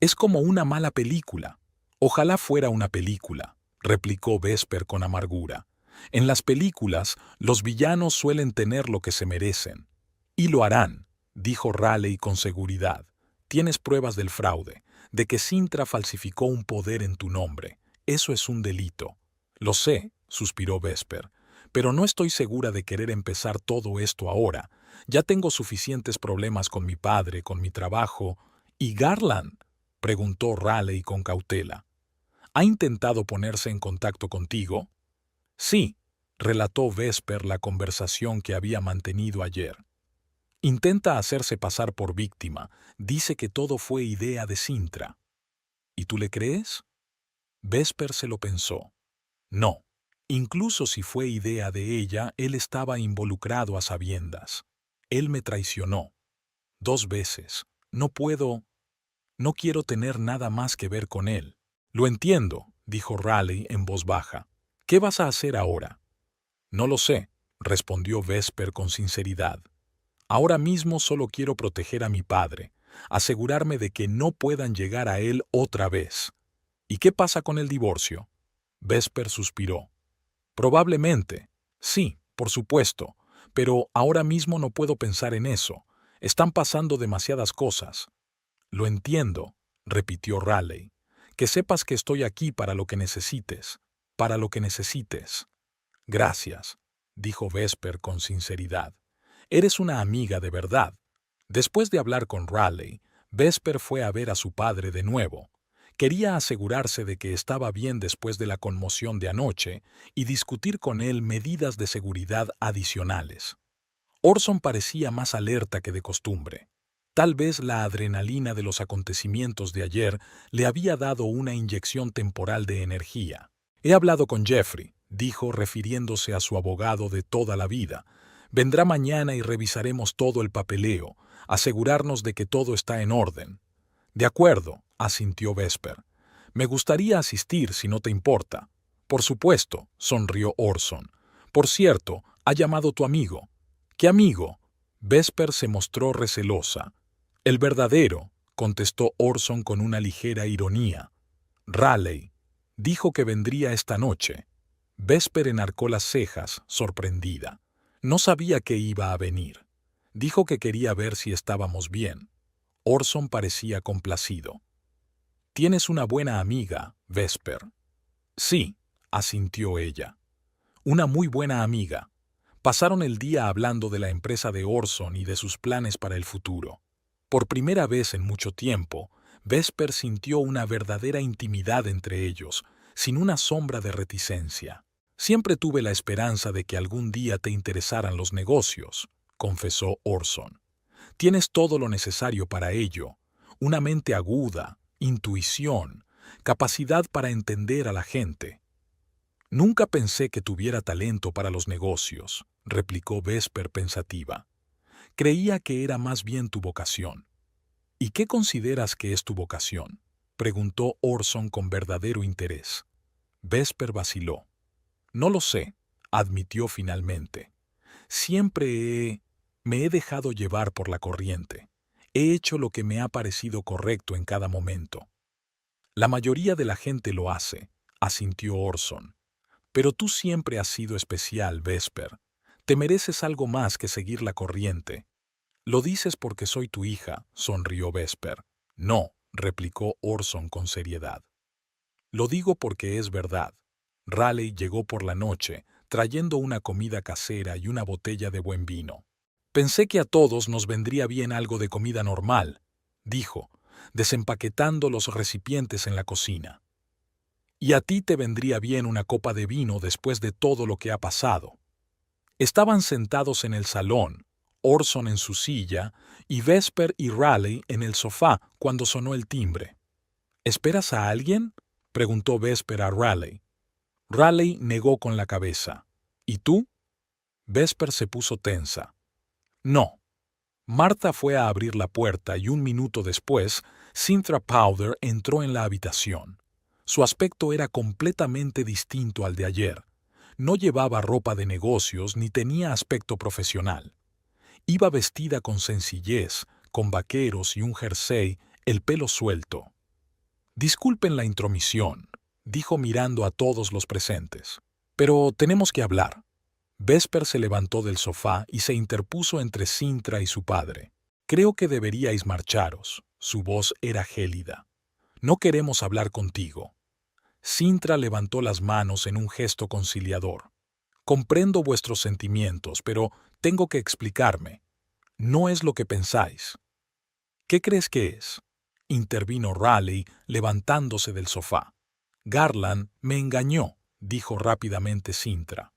Es como una mala película». «Ojalá fuera una película», replicó Vesper con amargura. «En las películas, los villanos suelen tener lo que se merecen». «Y lo harán», dijo Raleigh con seguridad. «Tienes pruebas del fraude, de que Cintra falsificó un poder en tu nombre. Eso es un delito». «Lo sé», suspiró Vesper, «pero no estoy segura de querer empezar todo esto ahora. Ya tengo suficientes problemas con mi padre, con mi trabajo». «¿Y Garland?», preguntó Raleigh con cautela. «¿Ha intentado ponerse en contacto contigo?» «Sí», relató Vesper la conversación que había mantenido ayer. «Intenta hacerse pasar por víctima. Dice que todo fue idea de Cintra». «¿Y tú le crees?» Vesper se lo pensó. No, incluso si fue idea de ella, él estaba involucrado a sabiendas. Él me traicionó. 2 veces. No quiero tener nada más que ver con él. «Lo entiendo», dijo Raleigh en voz baja. «¿Qué vas a hacer ahora?» «No lo sé», respondió Vesper con sinceridad. «Ahora mismo solo quiero proteger a mi padre, asegurarme de que no puedan llegar a él otra vez». «¿Y qué pasa con el divorcio?» Vesper suspiró. «Probablemente. Sí, por supuesto. pero ahora mismo no puedo pensar en eso. Están pasando demasiadas cosas. Lo entiendo, repitió Raleigh. Que sepas que estoy aquí para lo que necesites, para lo que necesites. Gracias, dijo Vesper con sinceridad. Eres una amiga de verdad. Después de hablar con Raleigh, Vesper fue a ver a su padre de nuevo. Quería asegurarse de que estaba bien después de la conmoción de anoche y discutir con él medidas de seguridad adicionales. Orson parecía más alerta que de costumbre. Tal vez la adrenalina de los acontecimientos de ayer le había dado una inyección temporal de energía. He hablado con Jeffrey, dijo refiriéndose a su abogado de toda la vida. Vendrá mañana y revisaremos todo el papeleo, asegurarnos de que todo está en orden. De acuerdo, asintió Vesper. Me gustaría asistir si no te importa. Por supuesto, sonrió Orson. Por cierto, ha llamado tu amigo. ¿Qué amigo? Vesper se mostró recelosa. El verdadero, contestó Orson con una ligera ironía. Raleigh. Dijo que vendría esta noche. Vesper enarcó las cejas, sorprendida. No sabía que iba a venir. Dijo que quería ver si estábamos bien. Orson parecía complacido. Tienes una buena amiga, Vesper. Sí, asintió ella. Una muy buena amiga. Pasaron el día hablando de la empresa de Orson y de sus planes para el futuro. Por primera vez en mucho tiempo, Vesper sintió una verdadera intimidad entre ellos, sin una sombra de reticencia. Siempre tuve la esperanza de que algún día te interesaran los negocios, confesó Orson. Tienes todo lo necesario para ello, una mente aguda, intuición, capacidad para entender a la gente. Nunca pensé que tuviera talento para los negocios, replicó Vesper pensativa. Creía que era más bien tu vocación. ¿Y qué consideras que es tu vocación?, preguntó Orson con verdadero interés. Vesper vaciló. No lo sé, admitió finalmente. Me he dejado llevar por la corriente. He hecho lo que me ha parecido correcto en cada momento. La mayoría de la gente lo hace, asintió Orson. Pero tú siempre has sido especial, Vesper. Te mereces algo más que seguir la corriente. Lo dices porque soy tu hija, sonrió Vesper. No, replicó Orson con seriedad. Lo digo porque es verdad. Raleigh llegó por la noche, trayendo una comida casera y una botella de buen vino. Pensé que a todos nos vendría bien algo de comida normal, dijo, desempaquetando los recipientes en la cocina. Y a ti te vendría bien una copa de vino después de todo lo que ha pasado. Estaban sentados en el salón, Orson en su silla y Vesper y Raleigh en el sofá cuando sonó el timbre. ¿Esperas a alguien?, preguntó Vesper a Raleigh. Raleigh negó con la cabeza. ¿Y tú? Vesper se puso tensa. No. Martha fue a abrir la puerta y un minuto después, Cynthia Powder entró en la habitación. Su aspecto era completamente distinto al de ayer. No llevaba ropa de negocios ni tenía aspecto profesional. Iba vestida con sencillez, con vaqueros y un jersey, el pelo suelto. Disculpen la intromisión, dijo mirando a todos los presentes. Pero tenemos que hablar. Vesper se levantó del sofá y se interpuso entre Cynthia y su padre. Creo que deberíais marcharos. Su voz era gélida. No queremos hablar contigo. Cynthia levantó las manos en un gesto conciliador. Comprendo vuestros sentimientos, pero tengo que explicarme. No es lo que pensáis. ¿Qué crees que es?, intervino Raleigh levantándose del sofá. Garland me engañó, dijo rápidamente Cynthia.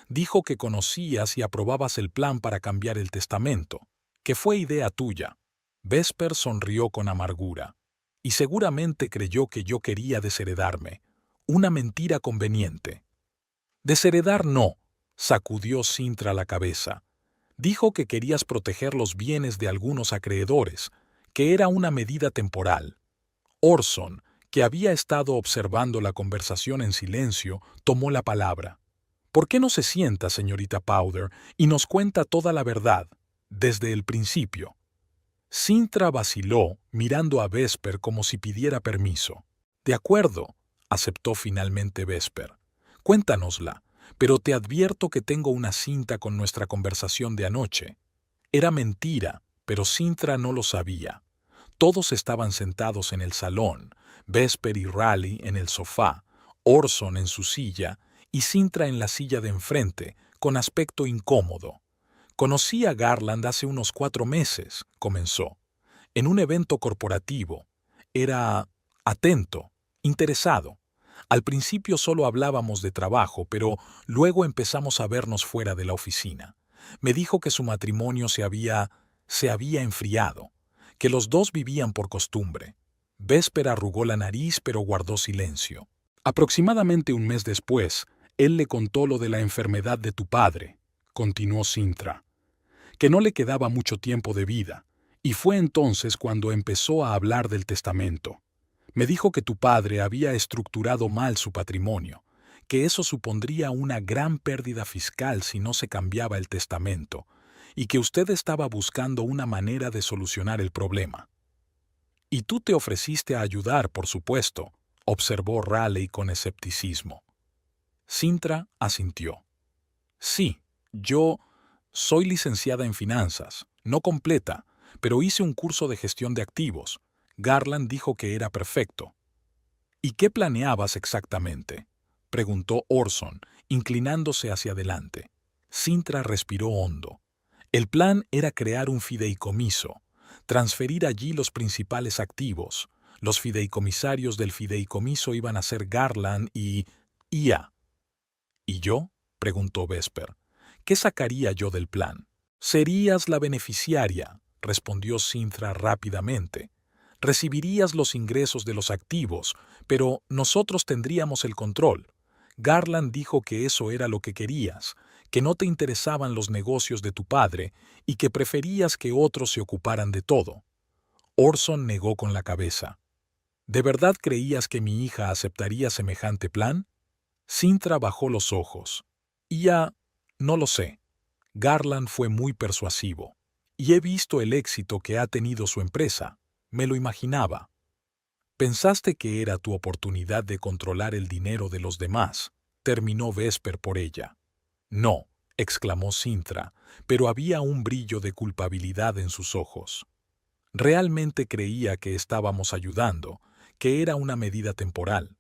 Dijo que conocías y aprobabas el plan para cambiar el testamento, que fue idea tuya. Vesper sonrió con amargura. Y seguramente creyó que yo quería desheredarme. Una mentira conveniente. Desheredar no, sacudió Cynthia la cabeza. Dijo que querías proteger los bienes de algunos acreedores, que era una medida temporal. Orson, que había estado observando la conversación en silencio, tomó la palabra. ¿Por qué no se sienta, señorita Powder, y nos cuenta toda la verdad, desde el principio? Cynthia vaciló, mirando a Vesper como si pidiera permiso. De acuerdo, aceptó finalmente Vesper. Cuéntanosla, Pero te advierto que tengo una cinta con nuestra conversación de anoche. Era mentira, pero Cintra no lo sabía. Todos estaban sentados en el salón, Vesper y Raleigh en el sofá, Orson en su silla y Cintra en la silla de enfrente, con aspecto incómodo. Conocí a Garland hace unos 4 meses, comenzó, en un evento corporativo. Era atento, interesado. Al principio solo hablábamos de trabajo, pero luego empezamos a vernos fuera de la oficina. Me dijo que su matrimonio se había enfriado, que los dos vivían por costumbre. Vesper arrugó la nariz pero guardó silencio. Aproximadamente un mes después, él le contó lo de la enfermedad de tu padre, continuó Cintra, que no le quedaba mucho tiempo de vida, y fue entonces cuando empezó a hablar del testamento. Me dijo que tu padre había estructurado mal su patrimonio, que eso supondría una gran pérdida fiscal si no se cambiaba el testamento, y que usted estaba buscando una manera de solucionar el problema. Y tú te ofreciste a ayudar, por supuesto, observó Raleigh con escepticismo. Cintra asintió. Sí, yo soy licenciada en finanzas, no completa, pero hice un curso de gestión de activos. Garland dijo que era perfecto. ¿Y qué planeabas exactamente?, preguntó Orson, inclinándose hacia adelante. Cintra respiró hondo. El plan era crear un fideicomiso, transferir allí los principales activos. Los fideicomisarios del fideicomiso iban a ser Garland y Ia. ¿Y yo?, preguntó Vesper. ¿Qué sacaría yo del plan? Serías la beneficiaria, respondió Cintra rápidamente. Recibirías los ingresos de los activos, pero nosotros tendríamos el control. Garland dijo que eso era lo que querías, que no te interesaban los negocios de tu padre y que preferías que otros se ocuparan de todo. Orson negó con la cabeza. ¿De verdad creías que mi hija aceptaría semejante plan? Cintra bajó los ojos. No lo sé. Garland fue muy persuasivo. Y he visto el éxito que ha tenido su empresa. Me lo imaginaba. Pensaste que era tu oportunidad de controlar el dinero de los demás. Terminó Vesper por ella. No, exclamó Cintra, pero había un brillo de culpabilidad en sus ojos. Realmente creía que estábamos ayudando, que era una medida temporal.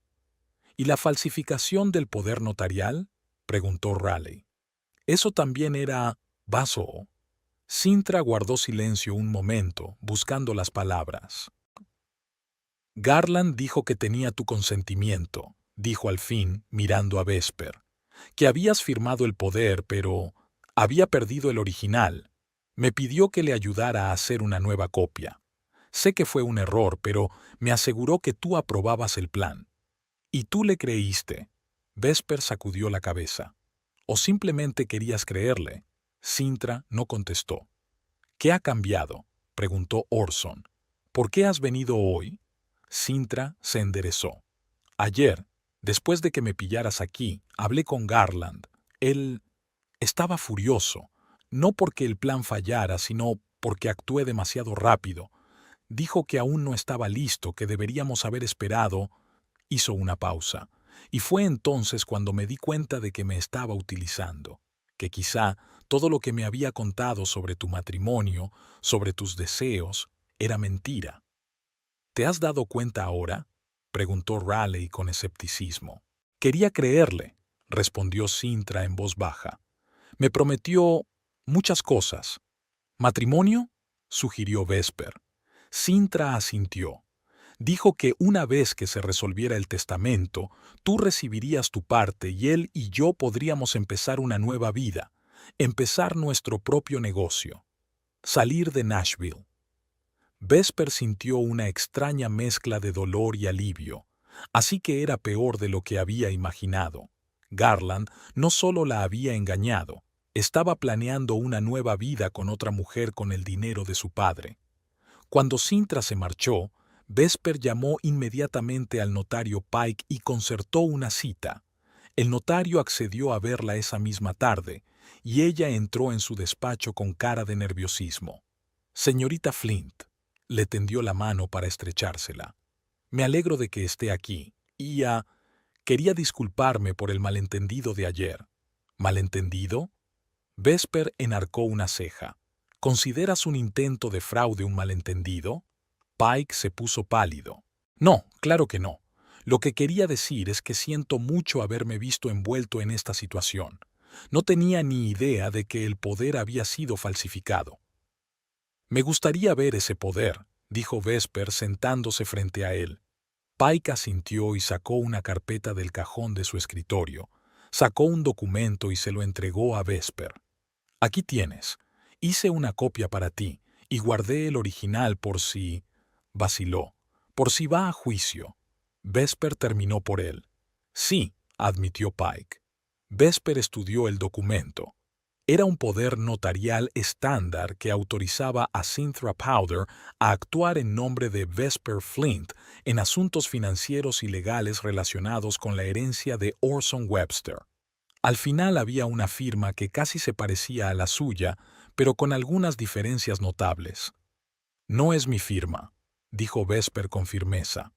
¿Y la falsificación del poder notarial?, preguntó Raleigh. Eso también era vaso. Cintra guardó silencio un momento, buscando las palabras. Garland dijo que tenía tu consentimiento, dijo al fin, mirando a Vesper, que habías firmado el poder, pero había perdido el original. Me pidió que le ayudara a hacer una nueva copia. Sé que fue un error, pero me aseguró que tú aprobabas el plan. ¿Y tú le creíste? Vesper sacudió la cabeza. ¿O simplemente querías creerle? Cintra no contestó. ¿Qué ha cambiado?, preguntó Orson. ¿Por qué has venido hoy? Cintra se enderezó. Ayer, después de que me pillaras aquí, hablé con Garland. Él estaba furioso, no porque el plan fallara, sino porque actué demasiado rápido. Dijo que aún no estaba listo, que deberíamos haber esperado. Hizo una pausa, y fue entonces cuando me di cuenta de que me estaba utilizando, que quizá todo lo que me había contado sobre tu matrimonio, sobre tus deseos, era mentira. ¿Te has dado cuenta ahora?, preguntó Raleigh con escepticismo. Quería creerle, respondió Cintra en voz baja. Me prometió muchas cosas. ¿Matrimonio?, sugirió Vesper. Cintra asintió. Dijo que una vez que se resolviera el testamento, tú recibirías tu parte y él y yo podríamos empezar una nueva vida, empezar nuestro propio negocio, salir de Nashville. Vesper sintió una extraña mezcla de dolor y alivio, así que era peor de lo que había imaginado. Garland no solo la había engañado, estaba planeando una nueva vida con otra mujer con el dinero de su padre. Cuando Cintra se marchó, Vesper llamó inmediatamente al notario Pike y concertó una cita. El notario accedió a verla esa misma tarde, y ella entró en su despacho con cara de nerviosismo. Señorita Flint, le tendió la mano para estrechársela. Me alegro de que esté aquí, y quería disculparme por el malentendido de ayer. ¿Malentendido? Vesper enarcó una ceja. ¿Consideras un intento de fraude un malentendido? Pike se puso pálido. No, claro que no. Lo que quería decir es que siento mucho haberme visto envuelto en esta situación. No tenía ni idea de que el poder había sido falsificado. Me gustaría ver ese poder, dijo Vesper sentándose frente a él. Pike asintió y sacó una carpeta del cajón de su escritorio. Sacó un documento y se lo entregó a Vesper. Aquí tienes. Hice una copia para ti y guardé el original por si... vaciló. Por si va a juicio. Vesper terminó por él. Sí, admitió Pike. Vesper estudió el documento. Era un poder notarial estándar que autorizaba a Cynthia Powder a actuar en nombre de Vesper Flint en asuntos financieros y legales relacionados con la herencia de Orson Webster. Al final había una firma que casi se parecía a la suya, pero con algunas diferencias notables. No es mi firma, dijo Vesper con firmeza.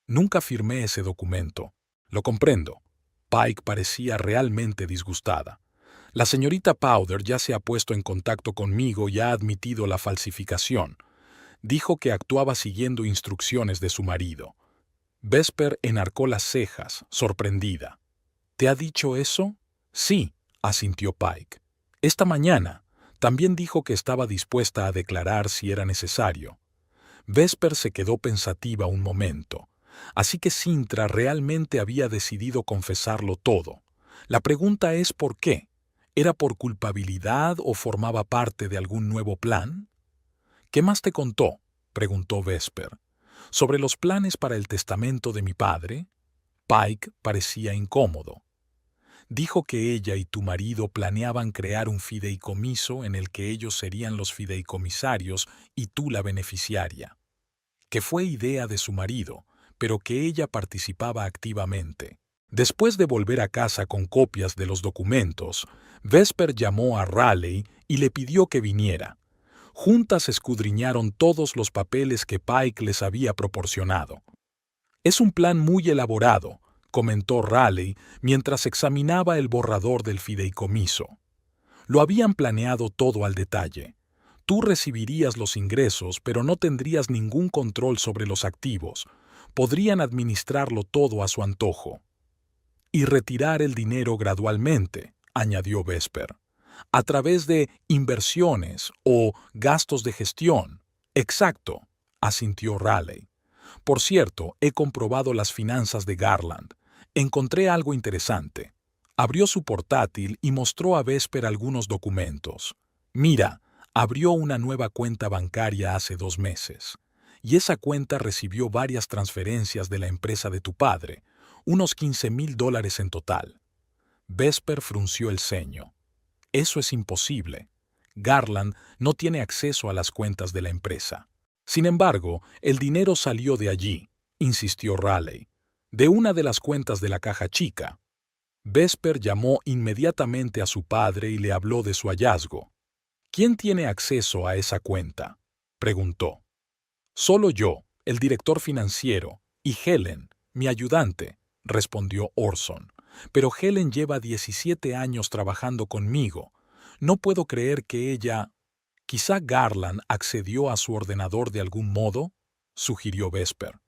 Nunca firmé ese documento. Lo comprendo. Pike parecía realmente disgustada. La señorita Powder ya se ha puesto en contacto conmigo y ha admitido la falsificación. Dijo que actuaba siguiendo instrucciones de su marido. Vesper enarcó las cejas, sorprendida. ¿Te ha dicho eso? Sí, asintió Pike. Esta mañana. También dijo que estaba dispuesta a declarar si era necesario. Vesper se quedó pensativa un momento. Así que Cynthia realmente había decidido confesarlo todo. La pregunta es ¿por qué? ¿Era por culpabilidad o formaba parte de algún nuevo plan? ¿Qué más te contó?, preguntó Vesper. ¿Sobre los planes para el testamento de mi padre? Pike parecía incómodo. Dijo que ella y tu marido planeaban crear un fideicomiso en el que ellos serían los fideicomisarios y tú la beneficiaria. Que fue idea de su marido, pero que ella participaba activamente. Después de volver a casa con copias de los documentos, Vesper llamó a Raleigh y le pidió que viniera. Juntas escudriñaron todos los papeles que Pike les había proporcionado. Es un plan muy elaborado, comentó Raleigh mientras examinaba el borrador del fideicomiso. Lo habían planeado todo al detalle. Tú recibirías los ingresos, pero no tendrías ningún control sobre los activos. Podrían administrarlo todo a su antojo. Y retirar el dinero gradualmente, añadió Vesper, a través de inversiones o gastos de gestión. Exacto, asintió Raleigh. Por cierto, he comprobado las finanzas de Garland. Encontré algo interesante. Abrió su portátil y mostró a Vesper algunos documentos. Mira, abrió una nueva cuenta bancaria hace 2 meses. Y esa cuenta recibió varias transferencias de la empresa de tu padre, unos $15,000 en total. Vesper frunció el ceño. Eso es imposible. Garland no tiene acceso a las cuentas de la empresa. Sin embargo, el dinero salió de allí, insistió Raleigh, de una de las cuentas de la caja chica. Vesper llamó inmediatamente a su padre y le habló de su hallazgo. ¿Quién tiene acceso a esa cuenta?, preguntó. Solo yo, el director financiero, y Helen, mi ayudante, respondió Orson. Pero Helen lleva 17 años trabajando conmigo. No puedo creer que ella... Quizá Garland accedió a su ordenador de algún modo, sugirió Vesper.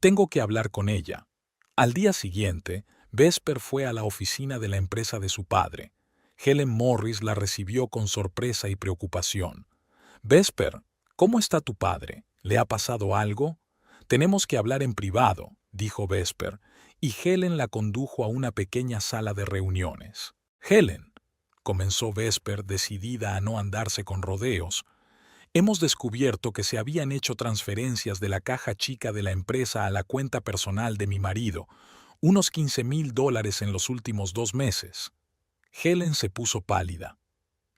Tengo que hablar con ella. Al día siguiente, Vesper fue a la oficina de la empresa de su padre. Helen Morris la recibió con sorpresa y preocupación. Vesper, ¿cómo está tu padre? ¿Le ha pasado algo? Tenemos que hablar en privado, dijo Vesper, y Helen la condujo a una pequeña sala de reuniones. Helen, comenzó Vesper decidida a no andarse con rodeos, hemos descubierto que se habían hecho transferencias de la caja chica de la empresa a la cuenta personal de mi marido, unos $15,000 en los últimos 2 meses. Helen se puso pálida.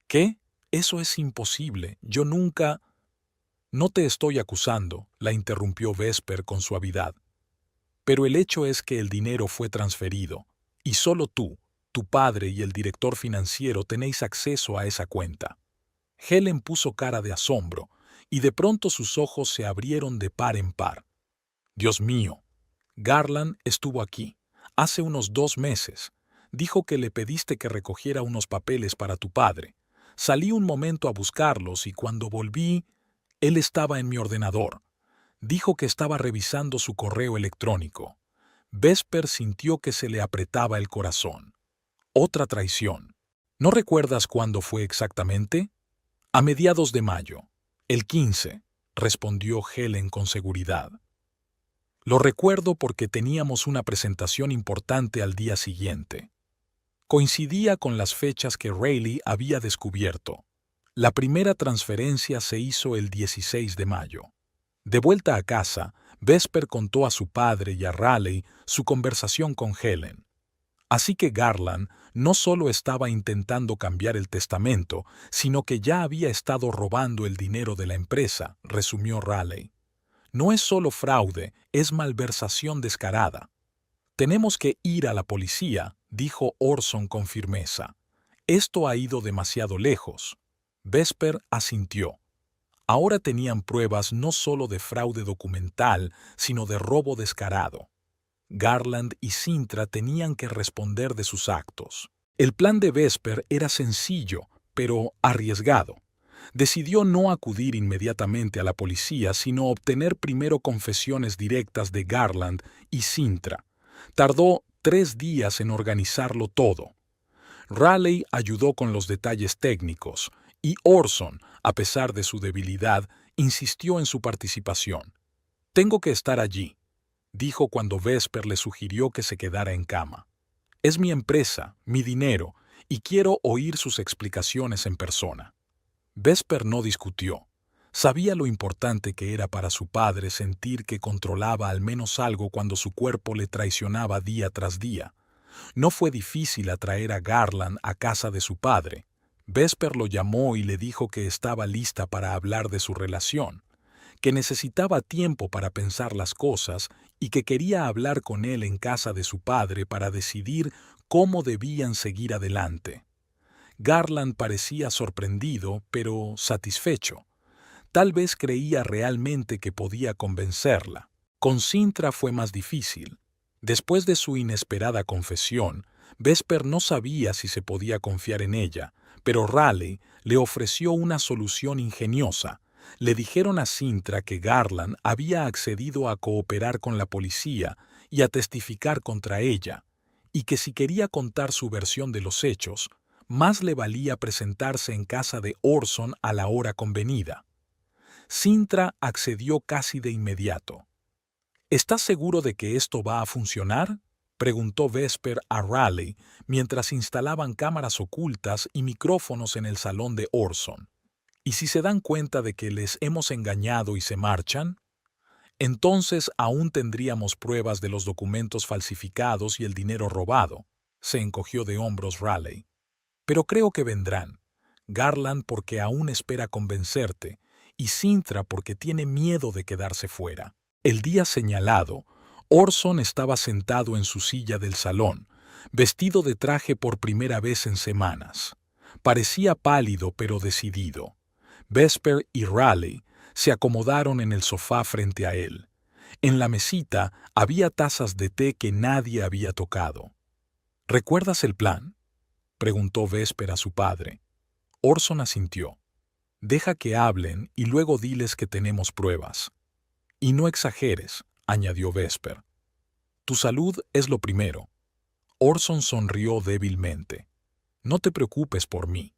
¿Qué? Eso es imposible. Yo nunca... No te estoy acusando, la interrumpió Vesper con suavidad. Pero el hecho es que el dinero fue transferido, y solo tú, tu padre y el director financiero tenéis acceso a esa cuenta. Helen puso cara de asombro, y de pronto sus ojos se abrieron de par en par. Dios mío, Garland estuvo aquí, hace unos 2 meses. Dijo que le pediste que recogiera unos papeles para tu padre. Salí un momento a buscarlos y cuando volví, él estaba en mi ordenador. Dijo que estaba revisando su correo electrónico. Vesper sintió que se le apretaba el corazón. Otra traición. ¿No recuerdas cuándo fue exactamente? A mediados de mayo. El 15, respondió Helen con seguridad. Lo recuerdo porque teníamos una presentación importante al día siguiente. Coincidía con las fechas que Rayleigh había descubierto. La primera transferencia se hizo el 16 de mayo. De vuelta a casa, Vesper contó a su padre y a Raleigh su conversación con Helen. Así que Garland no solo estaba intentando cambiar el testamento, sino que ya había estado robando el dinero de la empresa, resumió Raleigh. No es solo fraude, es malversación descarada. Tenemos que ir a la policía, dijo Orson con firmeza. Esto ha ido demasiado lejos. Vesper asintió. Ahora tenían pruebas no solo de fraude documental, sino de robo descarado. Garland y Sintra tenían que responder de sus actos. El plan de Vesper era sencillo, pero arriesgado. Decidió no acudir inmediatamente a la policía, sino obtener primero confesiones directas de Garland y Sintra. Tardó 3 días en organizarlo todo. Raleigh ayudó con los detalles técnicos, y Orson, a pesar de su debilidad, insistió en su participación. «Tengo que estar allí», dijo cuando Vesper le sugirió que se quedara en cama. «Es mi empresa, mi dinero, y quiero oír sus explicaciones en persona». Vesper no discutió. Sabía lo importante que era para su padre sentir que controlaba al menos algo cuando su cuerpo le traicionaba día tras día. No fue difícil atraer a Garland a casa de su padre. Vesper lo llamó y le dijo que estaba lista para hablar de su relación, que necesitaba tiempo para pensar las cosas y que quería hablar con él en casa de su padre para decidir cómo debían seguir adelante. Garland parecía sorprendido, pero satisfecho. Tal vez creía realmente que podía convencerla. Con Sintra fue más difícil. Después de su inesperada confesión, Vesper no sabía si se podía confiar en ella, pero Raleigh le ofreció una solución ingeniosa. Le dijeron a Sintra que Garland había accedido a cooperar con la policía y a testificar contra ella, y que si quería contar su versión de los hechos, más le valía presentarse en casa de Orson a la hora convenida. Sintra accedió casi de inmediato. «¿Estás seguro de que esto va a funcionar?», preguntó Vesper a Raleigh mientras instalaban cámaras ocultas y micrófonos en el salón de Orson. «¿Y si se dan cuenta de que les hemos engañado y se marchan? Entonces aún tendríamos pruebas de los documentos falsificados y el dinero robado», se encogió de hombros Raleigh. «Pero creo que vendrán. Garland porque aún espera convencerte y Sintra porque tiene miedo de quedarse fuera». El día señalado, Orson estaba sentado en su silla del salón, vestido de traje por primera vez en semanas. Parecía pálido pero decidido. Vesper y Raleigh se acomodaron en el sofá frente a él. En la mesita había tazas de té que nadie había tocado. «¿Recuerdas el plan?», preguntó Vesper a su padre. Orson asintió. «Deja que hablen y luego diles que tenemos pruebas». «Y no exageres», añadió Vesper. «Tu salud es lo primero». Orson sonrió débilmente. «No te preocupes por mí.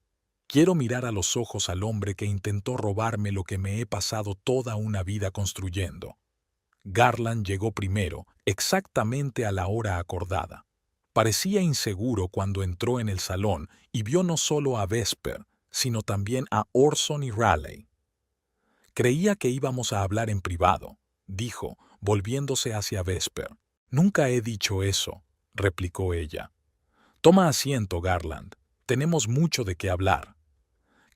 Quiero mirar a los ojos al hombre que intentó robarme lo que me he pasado toda una vida construyendo». Garland llegó primero, exactamente a la hora acordada. Parecía inseguro cuando entró en el salón y vio no solo a Vesper, sino también a Orson y Raleigh. «Creía que íbamos a hablar en privado», dijo, volviéndose hacia Vesper. «Nunca he dicho eso», replicó ella. «Toma asiento, Garland. Tenemos mucho de qué hablar».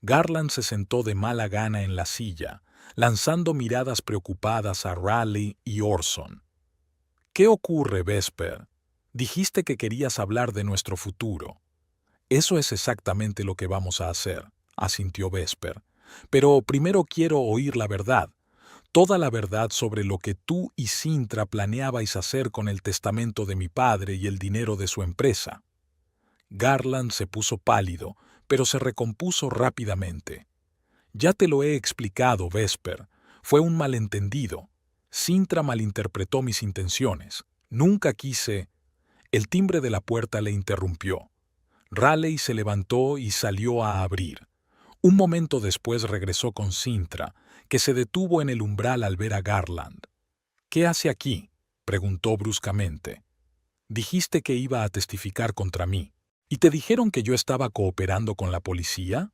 Garland se sentó de mala gana en la silla, lanzando miradas preocupadas a Raleigh y Orson. «¿Qué ocurre, Vesper? Dijiste que querías hablar de nuestro futuro». «Eso es exactamente lo que vamos a hacer», asintió Vesper. «Pero primero quiero oír la verdad. Toda la verdad sobre lo que tú y Sintra planeabais hacer con el testamento de mi padre y el dinero de su empresa». Garland se puso pálido, pero se recompuso rápidamente. Ya te lo he explicado, Vesper. Fue un malentendido. Sintra malinterpretó mis intenciones. Nunca quise... El timbre de la puerta le interrumpió. Raleigh se levantó y salió a abrir. Un momento después regresó con Sintra, que se detuvo en el umbral al ver a Garland. «¿Qué hace aquí?», preguntó bruscamente. «Dijiste que iba a testificar contra mí. ¿Y te dijeron que yo estaba cooperando con la policía?».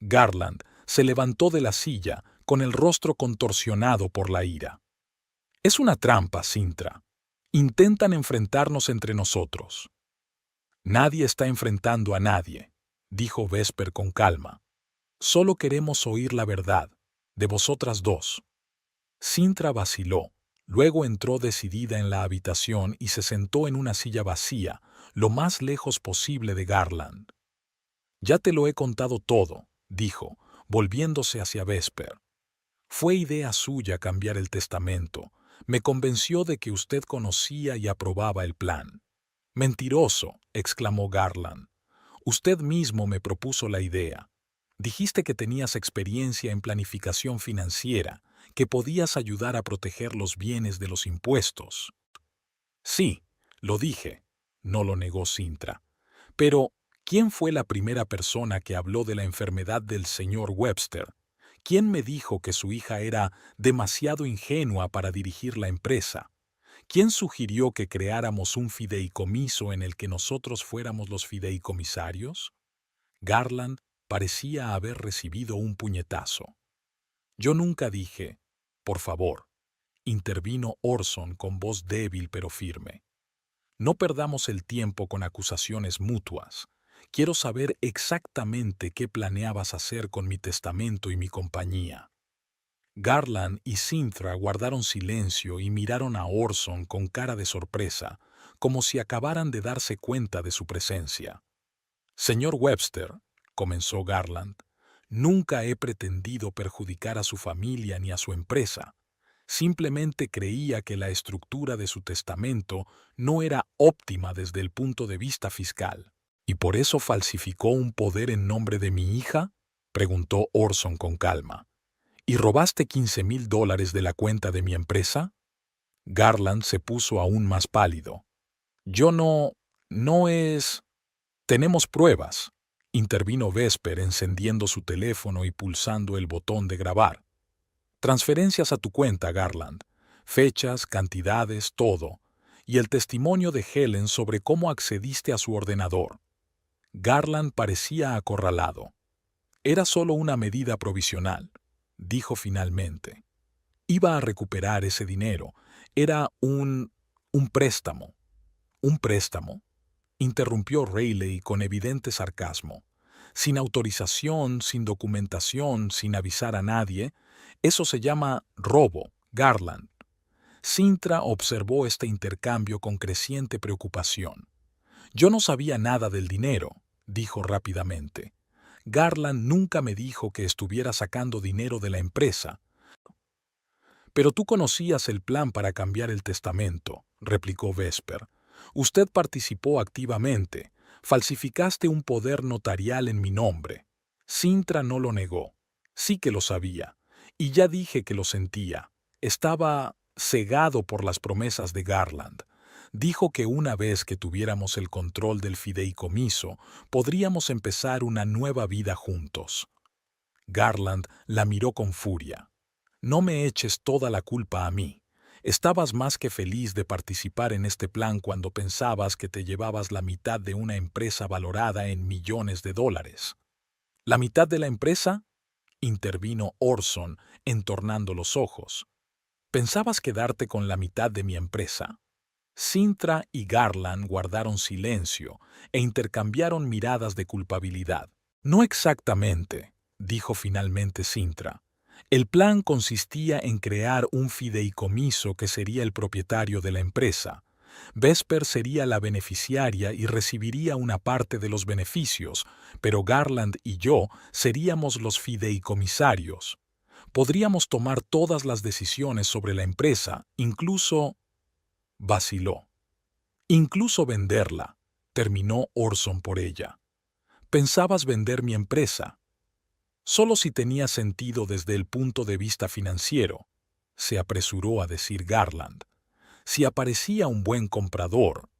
Garland se levantó de la silla con el rostro contorsionado por la ira. «Es una trampa, Sintra. Intentan enfrentarnos entre nosotros». «Nadie está enfrentando a nadie», dijo Vesper con calma. «Solo queremos oír la verdad, de vosotras dos». Sintra vaciló, luego entró decidida en la habitación y se sentó en una silla vacía, lo más lejos posible de Garland. «Ya te lo he contado todo», dijo, volviéndose hacia Vesper. «Fue idea suya cambiar el testamento. Me convenció de que usted conocía y aprobaba el plan». «Mentiroso», exclamó Garland. «Usted mismo me propuso la idea. Dijiste que tenías experiencia en planificación financiera, que podías ayudar a proteger los bienes de los impuestos». «Sí, lo dije», no lo negó Sintra. «Pero, ¿quién fue la primera persona que habló de la enfermedad del señor Webster? ¿Quién me dijo que su hija era demasiado ingenua para dirigir la empresa? ¿Quién sugirió que creáramos un fideicomiso en el que nosotros fuéramos los fideicomisarios?» Garland parecía haber recibido un puñetazo. «Yo nunca dije, por favor», intervino Orson con voz débil pero firme. «No perdamos el tiempo con acusaciones mutuas. Quiero saber exactamente qué planeabas hacer con mi testamento y mi compañía». Garland y Sintra guardaron silencio y miraron a Orson con cara de sorpresa, como si acabaran de darse cuenta de su presencia. «Señor Webster», comenzó Garland, «nunca he pretendido perjudicar a su familia ni a su empresa. Simplemente creía que la estructura de su testamento no era óptima desde el punto de vista fiscal». «¿Y por eso falsificó un poder en nombre de mi hija?», preguntó Orson con calma. «¿Y robaste $15,000 de la cuenta de mi empresa?». Garland se puso aún más pálido. «Yo no es...». «Tenemos pruebas», intervino Vesper encendiendo su teléfono y pulsando el botón de grabar. «Transferencias a tu cuenta, Garland. Fechas, cantidades, todo. Y el testimonio de Helen sobre cómo accediste a su ordenador». Garland parecía acorralado. «Era solo una medida provisional», dijo finalmente. «Iba a recuperar ese dinero. Era un préstamo». «¿Un préstamo?», interrumpió Raleigh con evidente sarcasmo. «Sin autorización, sin documentación, sin avisar a nadie. Eso se llama robo, Garland». Sintra observó este intercambio con creciente preocupación. «Yo no sabía nada del dinero», dijo rápidamente. «Garland nunca me dijo que estuviera sacando dinero de la empresa». «Pero tú conocías el plan para cambiar el testamento», replicó Vesper. «Usted participó activamente. Falsificaste un poder notarial en mi nombre». Sintra no lo negó. Sí que lo sabía. Y ya dije que lo sentía. Estaba cegado por las promesas de Garland. Dijo que una vez que tuviéramos el control del fideicomiso, podríamos empezar una nueva vida juntos. Garland la miró con furia. «No me eches toda la culpa a mí. Estabas más que feliz de participar en este plan cuando pensabas que te llevabas la mitad de una empresa valorada en millones de dólares». «¿La mitad de la empresa?», intervino Orson, entornando los ojos. «¿Pensabas quedarte con la mitad de mi empresa?». Sintra y Garland guardaron silencio e intercambiaron miradas de culpabilidad. «No exactamente», dijo finalmente Sintra. «El plan consistía en crear un fideicomiso que sería el propietario de la empresa. Vesper sería la beneficiaria y recibiría una parte de los beneficios, pero Garland y yo seríamos los fideicomisarios. Podríamos tomar todas las decisiones sobre la empresa, incluso...». Vaciló. «Incluso venderla», terminó Orson por ella. Pensabas vender mi empresa. Solo si tenía sentido desde el punto de vista financiero, se apresuró a decir Garland. Si aparecía un buen comprador,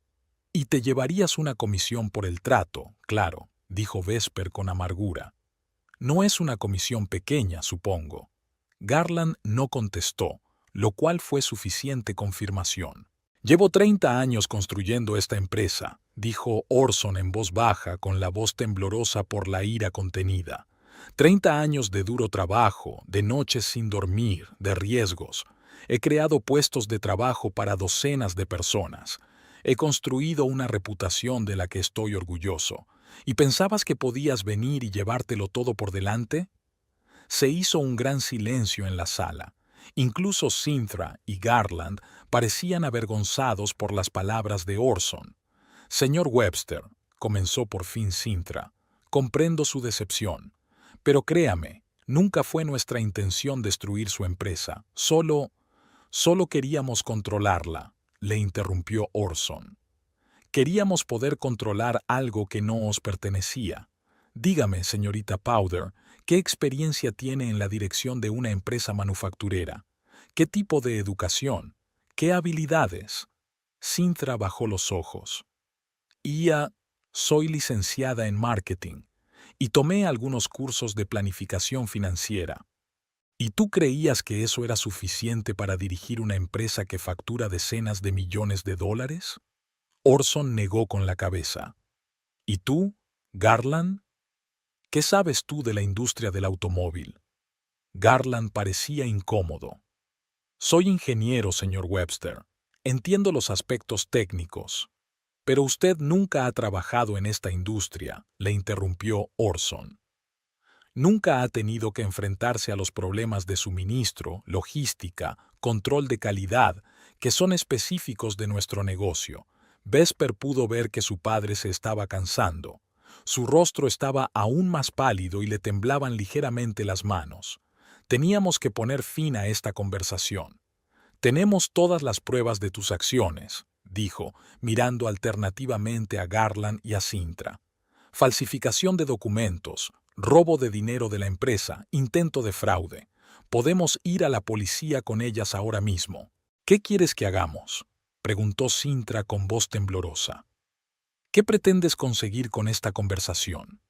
y te llevarías una comisión por el trato, claro, dijo Vesper con amargura. No es una comisión pequeña, supongo. Garland no contestó, lo cual fue suficiente confirmación. Llevo 30 años construyendo esta empresa, dijo Orson en voz baja con la voz temblorosa por la ira contenida. 30 años de duro trabajo, de noches sin dormir, de riesgos. He creado puestos de trabajo para docenas de personas. He construido una reputación de la que estoy orgulloso. ¿Y pensabas que podías venir y llevártelo todo por delante? Se hizo un gran silencio en la sala. Incluso Cynthia y Garland parecían avergonzados por las palabras de Orson. Señor Webster, comenzó por fin Cynthia, comprendo su decepción. Pero créame, nunca fue nuestra intención destruir su empresa. Solo queríamos controlarla, le interrumpió Orson. Queríamos poder controlar algo que no os pertenecía. Dígame, señorita Powder, ¿qué experiencia tiene en la dirección de una empresa manufacturera? ¿Qué tipo de educación? ¿Qué habilidades? Cynthia bajó los ojos. Soy licenciada en marketing y tomé algunos cursos de planificación financiera. ¿Y tú creías que eso era suficiente para dirigir una empresa que factura decenas de millones de dólares? Orson negó con la cabeza. ¿Y tú, Garland? ¿Qué sabes tú de la industria del automóvil? Garland parecía incómodo. Soy ingeniero, señor Webster. Entiendo los aspectos técnicos. Pero usted nunca ha trabajado en esta industria, le interrumpió Orson. Nunca ha tenido que enfrentarse a los problemas de suministro, logística, control de calidad, que son específicos de nuestro negocio. Vesper pudo ver que su padre se estaba cansando. Su rostro estaba aún más pálido y le temblaban ligeramente las manos. Teníamos que poner fin a esta conversación. Tenemos todas las pruebas de tus acciones, dijo, mirando alternativamente a Garland y a Cynthia. Falsificación de documentos, robo de dinero de la empresa, intento de fraude. Podemos ir a la policía con ellas ahora mismo. ¿Qué quieres que hagamos?, preguntó Cynthia con voz temblorosa. ¿Qué pretendes conseguir con esta conversación?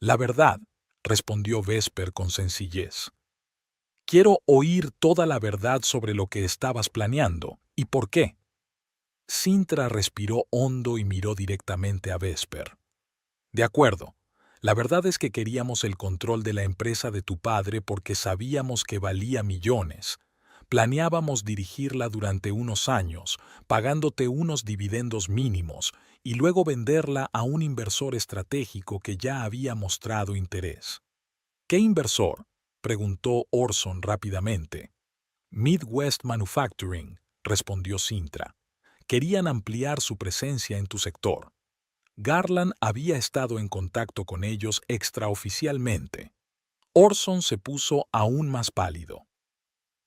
La verdad, respondió Vesper con sencillez. Quiero oír toda la verdad sobre lo que estabas planeando y por qué. Cynthia respiró hondo y miró directamente a Vesper. De acuerdo. La verdad es que queríamos el control de la empresa de tu padre porque sabíamos que valía millones. Planeábamos dirigirla durante unos años, pagándote unos dividendos mínimos, y luego venderla a un inversor estratégico que ya había mostrado interés. ¿Qué inversor?, preguntó Orson rápidamente. Midwest Manufacturing, respondió Cynthia. Querían ampliar su presencia en tu sector. Garland había estado en contacto con ellos extraoficialmente. Orson se puso aún más pálido.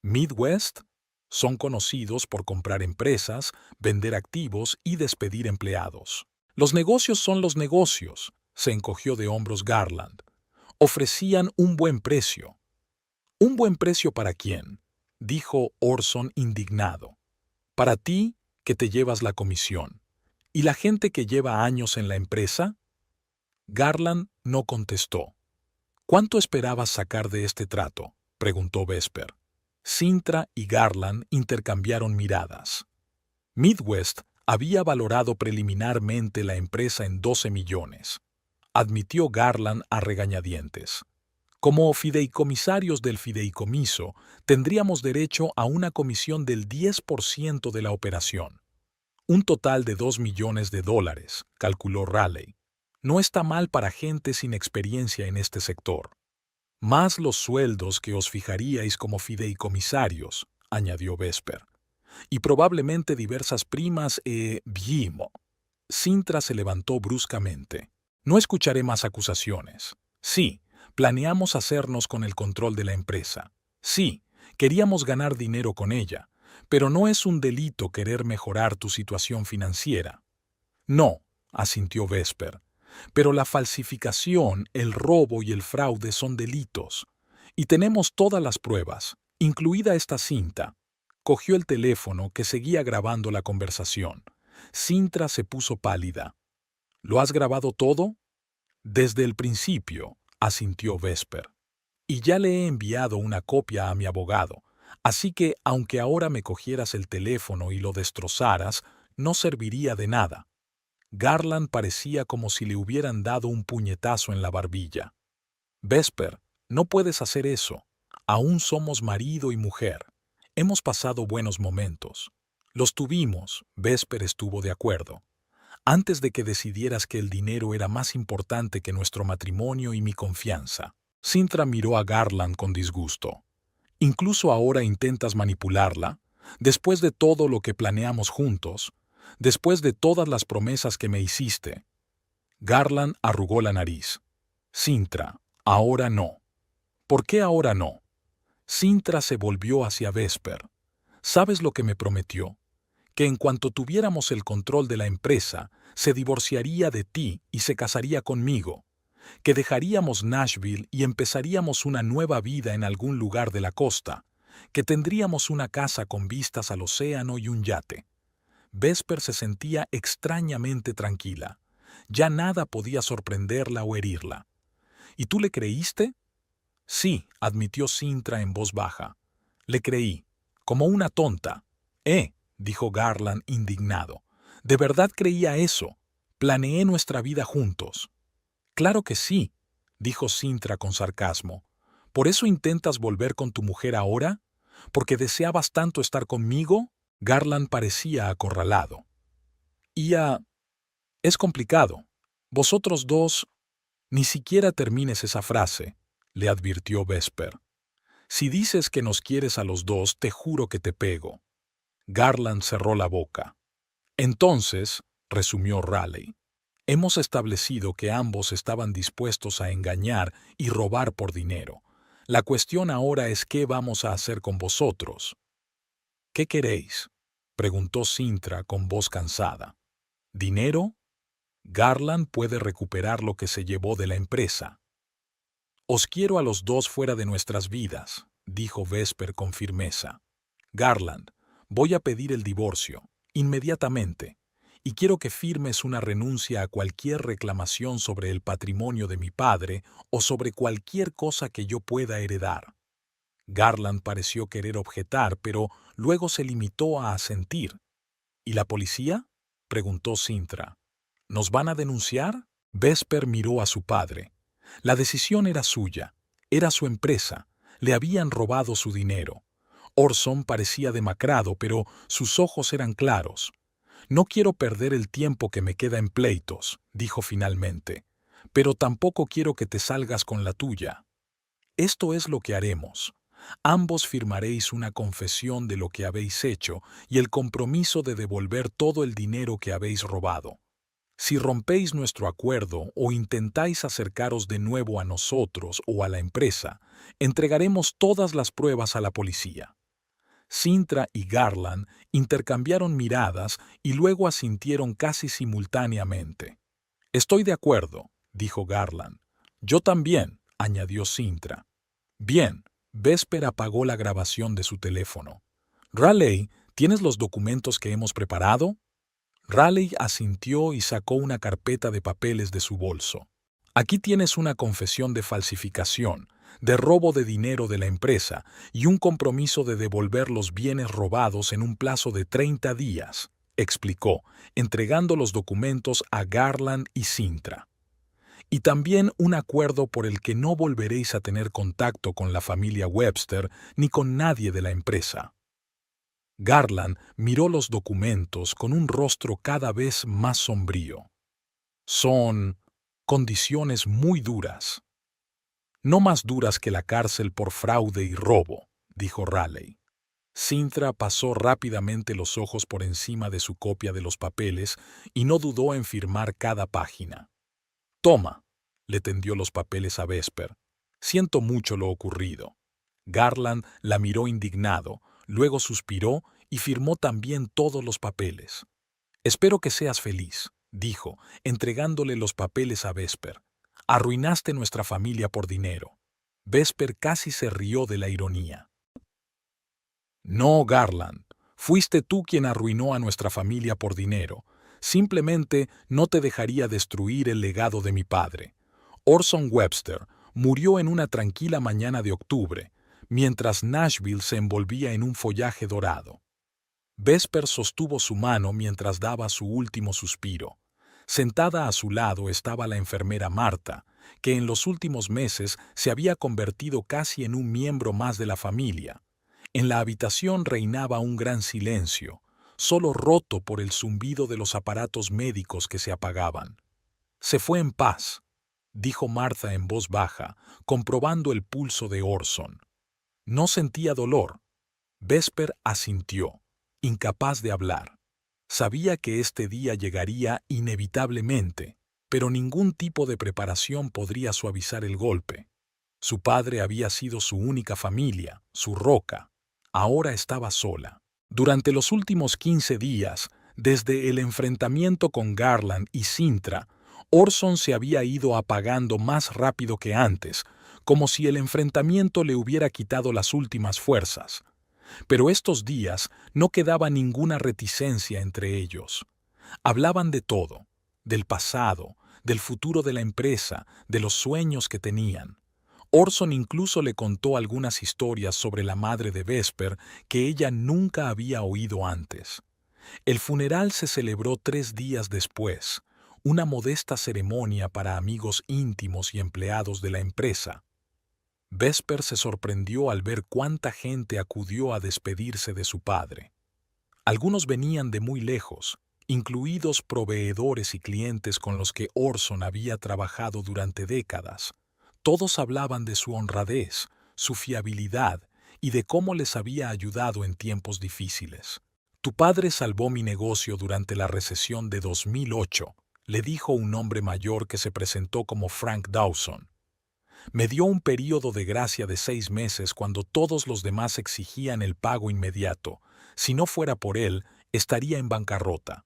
Midwest son conocidos por comprar empresas, vender activos y despedir empleados. Los negocios son los negocios, se encogió de hombros Garland. Ofrecían un buen precio. ¿Un buen precio para quién?, dijo Orson indignado. Para ti, que te llevas la comisión. ¿Y la gente que lleva años en la empresa? Garland no contestó. ¿Cuánto esperabas sacar de este trato?, preguntó Vesper. Cynthia y Garland intercambiaron miradas. Midwest había valorado preliminarmente la empresa en 12 millones, admitió Garland a regañadientes. Como fideicomisarios del fideicomiso, tendríamos derecho a una comisión del 10% de la operación. Un total de 2 millones de dólares, calculó Raleigh. No está mal para gente sin experiencia en este sector. Más los sueldos que os fijaríais como fideicomisarios, añadió Vesper. Y probablemente diversas primas Vimo. Cynthia se levantó bruscamente. No escucharé más acusaciones. Sí, planeamos hacernos con el control de la empresa. Sí, queríamos ganar dinero con ella. Pero no es un delito querer mejorar tu situación financiera. No, asintió Vesper. Pero la falsificación, el robo y el fraude son delitos. Y tenemos todas las pruebas, incluida esta cinta. Cogió el teléfono que seguía grabando la conversación. Sintra se puso pálida. ¿Lo has grabado todo? Desde el principio, asintió Vesper. Y ya le he enviado una copia a mi abogado, así que, aunque ahora me cogieras el teléfono y lo destrozaras, no serviría de nada. Garland parecía como si le hubieran dado un puñetazo en la barbilla. Vesper, no puedes hacer eso. Aún somos marido y mujer. Hemos pasado buenos momentos. Los tuvimos, Vesper estuvo de acuerdo. Antes de que decidieras que el dinero era más importante que nuestro matrimonio y mi confianza. Sintra miró a Garland con disgusto. ¿Incluso ahora intentas manipularla? Después de todo lo que planeamos juntos, después de todas las promesas que me hiciste. Garland arrugó la nariz. Sintra, ahora no. ¿Por qué ahora no? Sintra se volvió hacia Vesper. ¿Sabes lo que me prometió? Que en cuanto tuviéramos el control de la empresa, se divorciaría de ti y se casaría conmigo. Que dejaríamos Nashville y empezaríamos una nueva vida en algún lugar de la costa. Que tendríamos una casa con vistas al océano y un yate. Vesper se sentía extrañamente tranquila. Ya nada podía sorprenderla o herirla. ¿Y tú le creíste? Sí, admitió Sintra en voz baja. Le creí, como una tonta. Dijo Garland indignado. ¿De verdad creía eso? Planeé nuestra vida juntos. Claro que sí, dijo Sintra con sarcasmo. ¿Por eso intentas volver con tu mujer ahora? ¿Porque deseabas tanto estar conmigo? Garland parecía acorralado. Es complicado. Vosotros dos... Ni siquiera termines esa frase, le advirtió Vesper. Si dices que nos quieres a los dos, te juro que te pego. Garland cerró la boca. Entonces, resumió Raleigh, hemos establecido que ambos estaban dispuestos a engañar y robar por dinero. La cuestión ahora es qué vamos a hacer con vosotros. ¿Qué queréis? Preguntó Sintra con voz cansada. ¿Dinero? Garland puede recuperar lo que se llevó de la empresa. Os quiero a los dos fuera de nuestras vidas, dijo Vesper con firmeza. Garland, voy a pedir el divorcio, inmediatamente, y quiero que firmes una renuncia a cualquier reclamación sobre el patrimonio de mi padre o sobre cualquier cosa que yo pueda heredar. Garland pareció querer objetar, pero luego se limitó a asentir. ¿Y la policía? Preguntó Sintra. ¿Nos van a denunciar? Vesper miró a su padre. La decisión era suya, era su empresa, le habían robado su dinero. Orson parecía demacrado, pero sus ojos eran claros. No quiero perder el tiempo que me queda en pleitos, dijo finalmente, pero tampoco quiero que te salgas con la tuya. Esto es lo que haremos. Ambos firmaréis una confesión de lo que habéis hecho y el compromiso de devolver todo el dinero que habéis robado. Si rompéis nuestro acuerdo o intentáis acercaros de nuevo a nosotros o a la empresa, entregaremos todas las pruebas a la policía. Sintra y Garland intercambiaron miradas y luego asintieron casi simultáneamente. Estoy de acuerdo, dijo Garland. Yo también, añadió Sintra. Bien, Vesper apagó la grabación de su teléfono. Raleigh, ¿tienes los documentos que hemos preparado? Raleigh asintió y sacó una carpeta de papeles de su bolso. Aquí tienes una confesión de falsificación, de robo de dinero de la empresa y un compromiso de devolver los bienes robados en un plazo de 30 días, explicó, entregando los documentos a Garland y Sintra. Y también un acuerdo por el que no volveréis a tener contacto con la familia Webster ni con nadie de la empresa. Garland miró los documentos con un rostro cada vez más sombrío. Son condiciones muy duras. No más duras que la cárcel por fraude y robo, dijo Raleigh. Sintra pasó rápidamente los ojos por encima de su copia de los papeles y no dudó en firmar cada página. Toma, le tendió los papeles a Vesper. Siento mucho lo ocurrido. Garland la miró indignado, luego suspiró y firmó también todos los papeles. Espero que seas feliz. dijo, entregándole los papeles a Vesper. Arruinaste nuestra familia por dinero. Vesper casi se rió de la ironía. No, Garland, fuiste tú quien arruinó a nuestra familia por dinero. Simplemente no te dejaría destruir el legado de mi padre. Orson Webster murió en una tranquila mañana de octubre, mientras Nashville se envolvía en un follaje dorado. Vesper sostuvo su mano mientras daba su último suspiro. Sentada a su lado estaba la enfermera Marta, que en los últimos meses se había convertido casi en un miembro más de la familia. En la habitación reinaba un gran silencio, solo roto por el zumbido de los aparatos médicos que se apagaban. «Se fue en paz», dijo Martha en voz baja, comprobando el pulso de Orson. No sentía dolor. Vesper asintió, incapaz de hablar. Sabía que este día llegaría inevitablemente, pero ningún tipo de preparación podría suavizar el golpe. Su padre había sido su única familia, su roca. Ahora estaba sola. Durante los últimos 15 días, desde el enfrentamiento con Garland y Sintra, Orson se había ido apagando más rápido que antes, como si el enfrentamiento le hubiera quitado las últimas fuerzas. Pero estos días no quedaba ninguna reticencia entre ellos. Hablaban de todo, del pasado, del futuro de la empresa, de los sueños que tenían. Orson incluso le contó algunas historias sobre la madre de Vesper que ella nunca había oído antes. El funeral se celebró 3 días después, una modesta ceremonia para amigos íntimos y empleados de la empresa. Vesper se sorprendió al ver cuánta gente acudió a despedirse de su padre. Algunos venían de muy lejos, incluidos proveedores y clientes con los que Orson había trabajado durante décadas. Todos hablaban de su honradez, su fiabilidad y de cómo les había ayudado en tiempos difíciles. «Tu padre salvó mi negocio durante la recesión de 2008», le dijo un hombre mayor que se presentó como Frank Dawson. «Me dio un período de gracia de 6 meses cuando todos los demás exigían el pago inmediato. Si no fuera por él, estaría en bancarrota».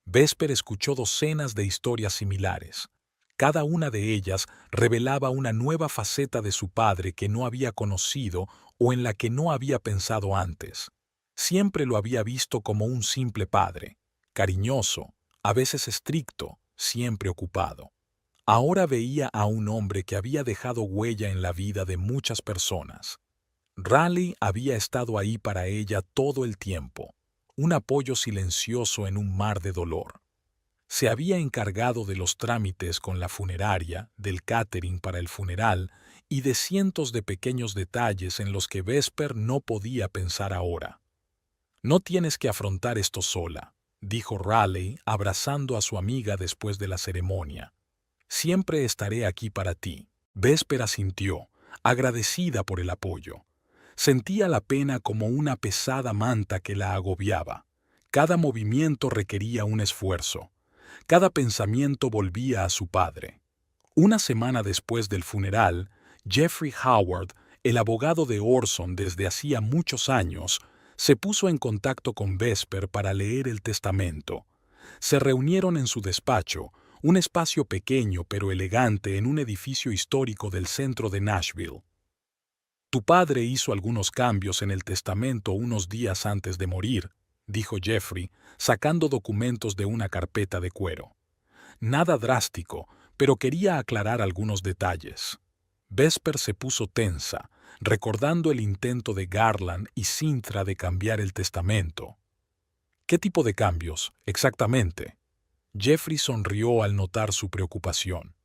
Vesper escuchó docenas de historias similares. Cada una de ellas revelaba una nueva faceta de su padre que no había conocido o en la que no había pensado antes. Siempre lo había visto como un simple padre, cariñoso, a veces estricto, siempre ocupado. Ahora veía a un hombre que había dejado huella en la vida de muchas personas. Raleigh había estado ahí para ella todo el tiempo, un apoyo silencioso en un mar de dolor. Se había encargado de los trámites con la funeraria, del catering para el funeral y de cientos de pequeños detalles en los que Vesper no podía pensar ahora. «No tienes que afrontar esto sola», dijo Raleigh abrazando a su amiga después de la ceremonia. «Siempre estaré aquí para ti». Vesper asintió, agradecida por el apoyo. Sentía la pena como una pesada manta que la agobiaba. Cada movimiento requería un esfuerzo. Cada pensamiento volvía a su padre. Una semana después del funeral, Jeffrey Howard, el abogado de Orson desde hacía muchos años, se puso en contacto con Vesper para leer el testamento. Se reunieron en su despacho, un espacio pequeño pero elegante en un edificio histórico del centro de Nashville. «Tu padre hizo algunos cambios en el testamento unos días antes de morir», dijo Jeffrey, sacando documentos de una carpeta de cuero. «Nada drástico, pero quería aclarar algunos detalles». Vesper se puso tensa, recordando el intento de Garland y Sintra de cambiar el testamento. «¿Qué tipo de cambios, exactamente?» Jeffrey sonrió al notar su preocupación.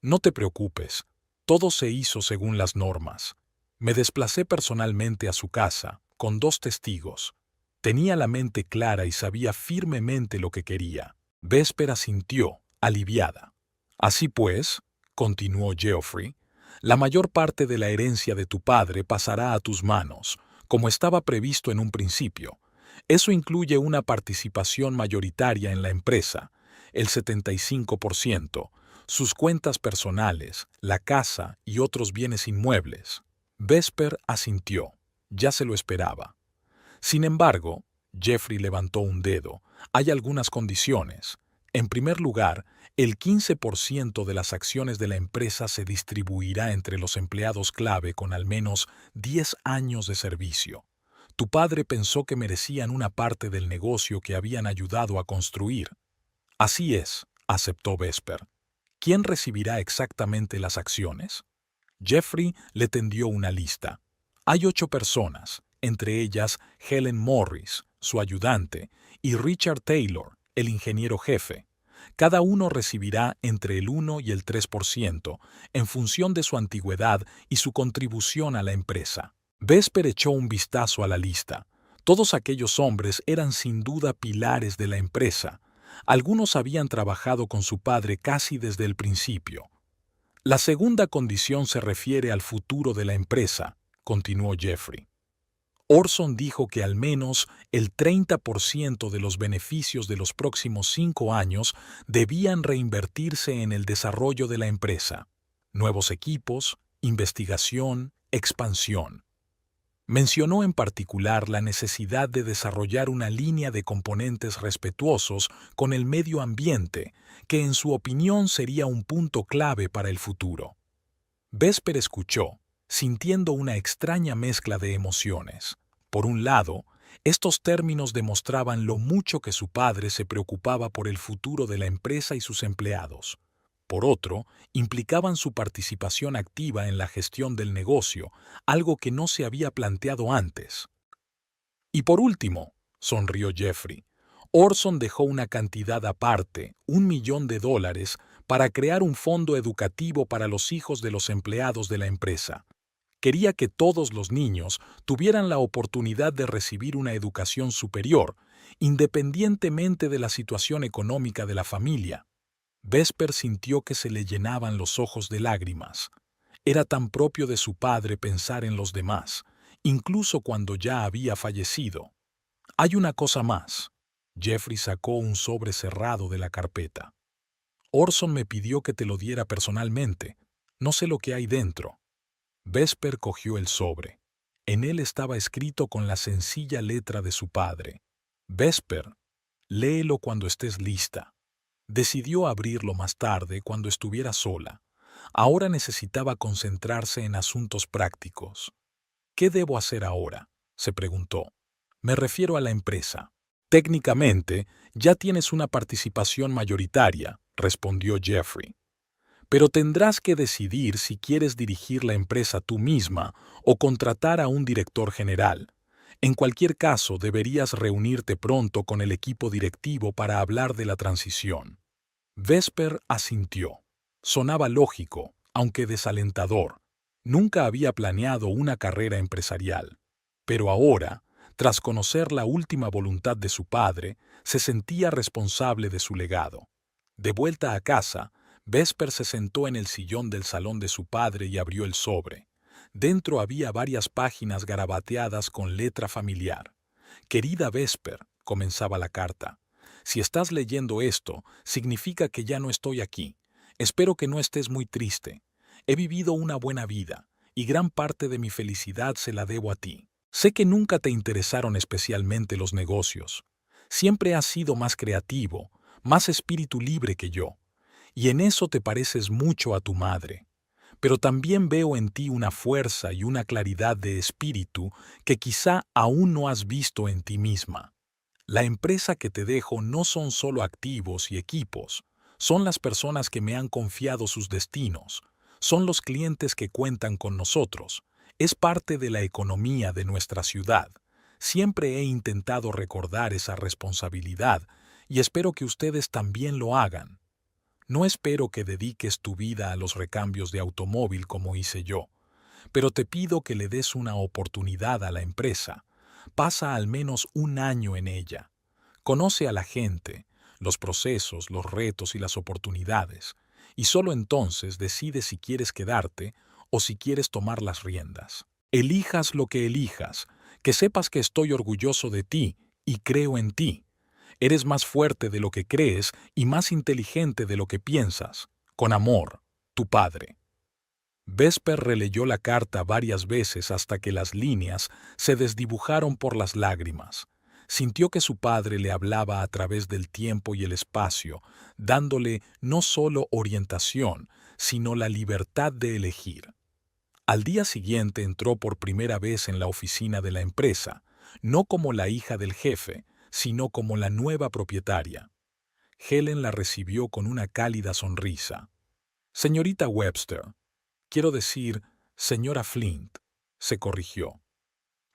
«No te preocupes, todo se hizo según las normas. Me desplacé personalmente a su casa, con 2 testigos. Tenía la mente clara y sabía firmemente lo que quería». Vesper asintió, aliviada. «Así pues», continuó Geoffrey, «la mayor parte de la herencia de tu padre pasará a tus manos, como estaba previsto en un principio. Eso incluye una participación mayoritaria en la empresa, el 75%, sus cuentas personales, la casa y otros bienes inmuebles». Vesper asintió. Ya se lo esperaba. «Sin embargo», Jeffrey levantó un dedo, «hay algunas condiciones. En primer lugar, el 15% de las acciones de la empresa se distribuirá entre los empleados clave con al menos 10 años de servicio. Tu padre pensó que merecían una parte del negocio que habían ayudado a construir. Así es, aceptó Vesper. ¿Quién recibirá exactamente las acciones? Jeffrey le tendió una lista. Hay 8 personas, entre ellas Helen Morris, su ayudante, y Richard Taylor, el ingeniero jefe. Cada uno recibirá entre el 1 y el 3%, en función de su antigüedad y su contribución a la empresa. Vesper echó un vistazo a la lista. Todos aquellos hombres eran sin duda pilares de la empresa. Algunos habían trabajado con su padre casi desde el principio. La segunda condición se refiere al futuro de la empresa, continuó Jeffrey. Orson dijo que al menos el 30% de los beneficios de los próximos 5 años debían reinvertirse en el desarrollo de la empresa. Nuevos equipos, investigación, expansión. Mencionó en particular la necesidad de desarrollar una línea de componentes respetuosos con el medio ambiente, que en su opinión sería un punto clave para el futuro. Vesper escuchó, sintiendo una extraña mezcla de emociones. Por un lado, estos términos demostraban lo mucho que su padre se preocupaba por el futuro de la empresa y sus empleados. Por otro, implicaban su participación activa en la gestión del negocio, algo que no se había planteado antes. Y por último, sonrió Jeffrey, Orson dejó una cantidad aparte, $1.000.000, para crear un fondo educativo para los hijos de los empleados de la empresa. Quería que todos los niños tuvieran la oportunidad de recibir una educación superior, independientemente de la situación económica de la familia. Vesper sintió que se le llenaban los ojos de lágrimas. Era tan propio de su padre pensar en los demás, incluso cuando ya había fallecido. Hay una cosa más. Jeffrey sacó un sobre cerrado de la carpeta. Orson me pidió que te lo diera personalmente. No sé lo que hay dentro. Vesper cogió el sobre. En él estaba escrito con la sencilla letra de su padre. Vesper, léelo cuando estés lista. Decidió abrirlo más tarde cuando estuviera sola. Ahora necesitaba concentrarse en asuntos prácticos. ¿Qué debo hacer ahora?, se preguntó. Me refiero a la empresa. Técnicamente, ya tienes una participación mayoritaria, respondió Jeffrey. Pero tendrás que decidir si quieres dirigir la empresa tú misma o contratar a un director general. En cualquier caso, deberías reunirte pronto con el equipo directivo para hablar de la transición. Vesper asintió. Sonaba lógico, aunque desalentador. Nunca había planeado una carrera empresarial. Pero ahora, tras conocer la última voluntad de su padre, se sentía responsable de su legado. De vuelta a casa, Vesper se sentó en el sillón del salón de su padre y abrió el sobre. Dentro había varias páginas garabateadas con letra familiar. «Querida Vesper», comenzaba la carta, «si estás leyendo esto, significa que ya no estoy aquí. Espero que no estés muy triste. He vivido una buena vida, y gran parte de mi felicidad se la debo a ti. Sé que nunca te interesaron especialmente los negocios. Siempre has sido más creativo, más espíritu libre que yo, y en eso te pareces mucho a tu madre. Pero también veo en ti una fuerza y una claridad de espíritu que quizá aún no has visto en ti misma. La empresa que te dejo no son solo activos y equipos, son las personas que me han confiado sus destinos, son los clientes que cuentan con nosotros, es parte de la economía de nuestra ciudad. Siempre he intentado recordar esa responsabilidad y espero que ustedes también lo hagan. No espero que dediques tu vida a los recambios de automóvil como hice yo, pero te pido que le des una oportunidad a la empresa. Pasa al menos un año en ella. Conoce a la gente, los procesos, los retos y las oportunidades, y solo entonces decide si quieres quedarte o si quieres tomar las riendas. Elijas lo que elijas, que sepas que estoy orgulloso de ti y creo en ti. Eres más fuerte de lo que crees y más inteligente de lo que piensas. Con amor, tu padre. Vesper releyó la carta varias veces hasta que las líneas se desdibujaron por las lágrimas. Sintió que su padre le hablaba a través del tiempo y el espacio, dándole no solo orientación, sino la libertad de elegir. Al día siguiente entró por primera vez en la oficina de la empresa, no como la hija del jefe, sino como la nueva propietaria. Helen la recibió con una cálida sonrisa. Señorita Webster, quiero decir, señora Flint, se corrigió.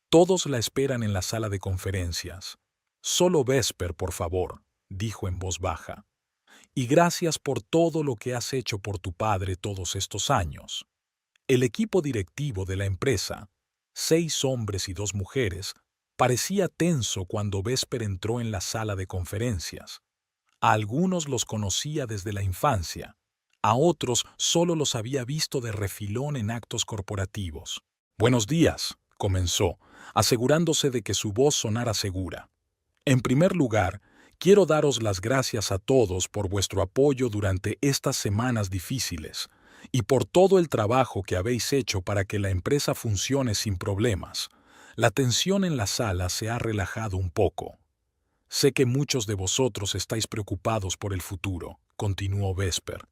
Todos la esperan en la sala de conferencias. Solo Vesper, por favor, dijo en voz baja. Y gracias por todo lo que has hecho por tu padre todos estos años. El equipo directivo de la empresa, 6 hombres y 2 mujeres, parecía tenso cuando Vesper entró en la sala de conferencias. A algunos los conocía desde la infancia, a otros solo los había visto de refilón en actos corporativos. Buenos días, comenzó, asegurándose de que su voz sonara segura. En primer lugar, quiero daros las gracias a todos por vuestro apoyo durante estas semanas difíciles y por todo el trabajo que habéis hecho para que la empresa funcione sin problemas. La tensión en la sala se ha relajado un poco. Sé que muchos de vosotros estáis preocupados por el futuro, continuó Vesper.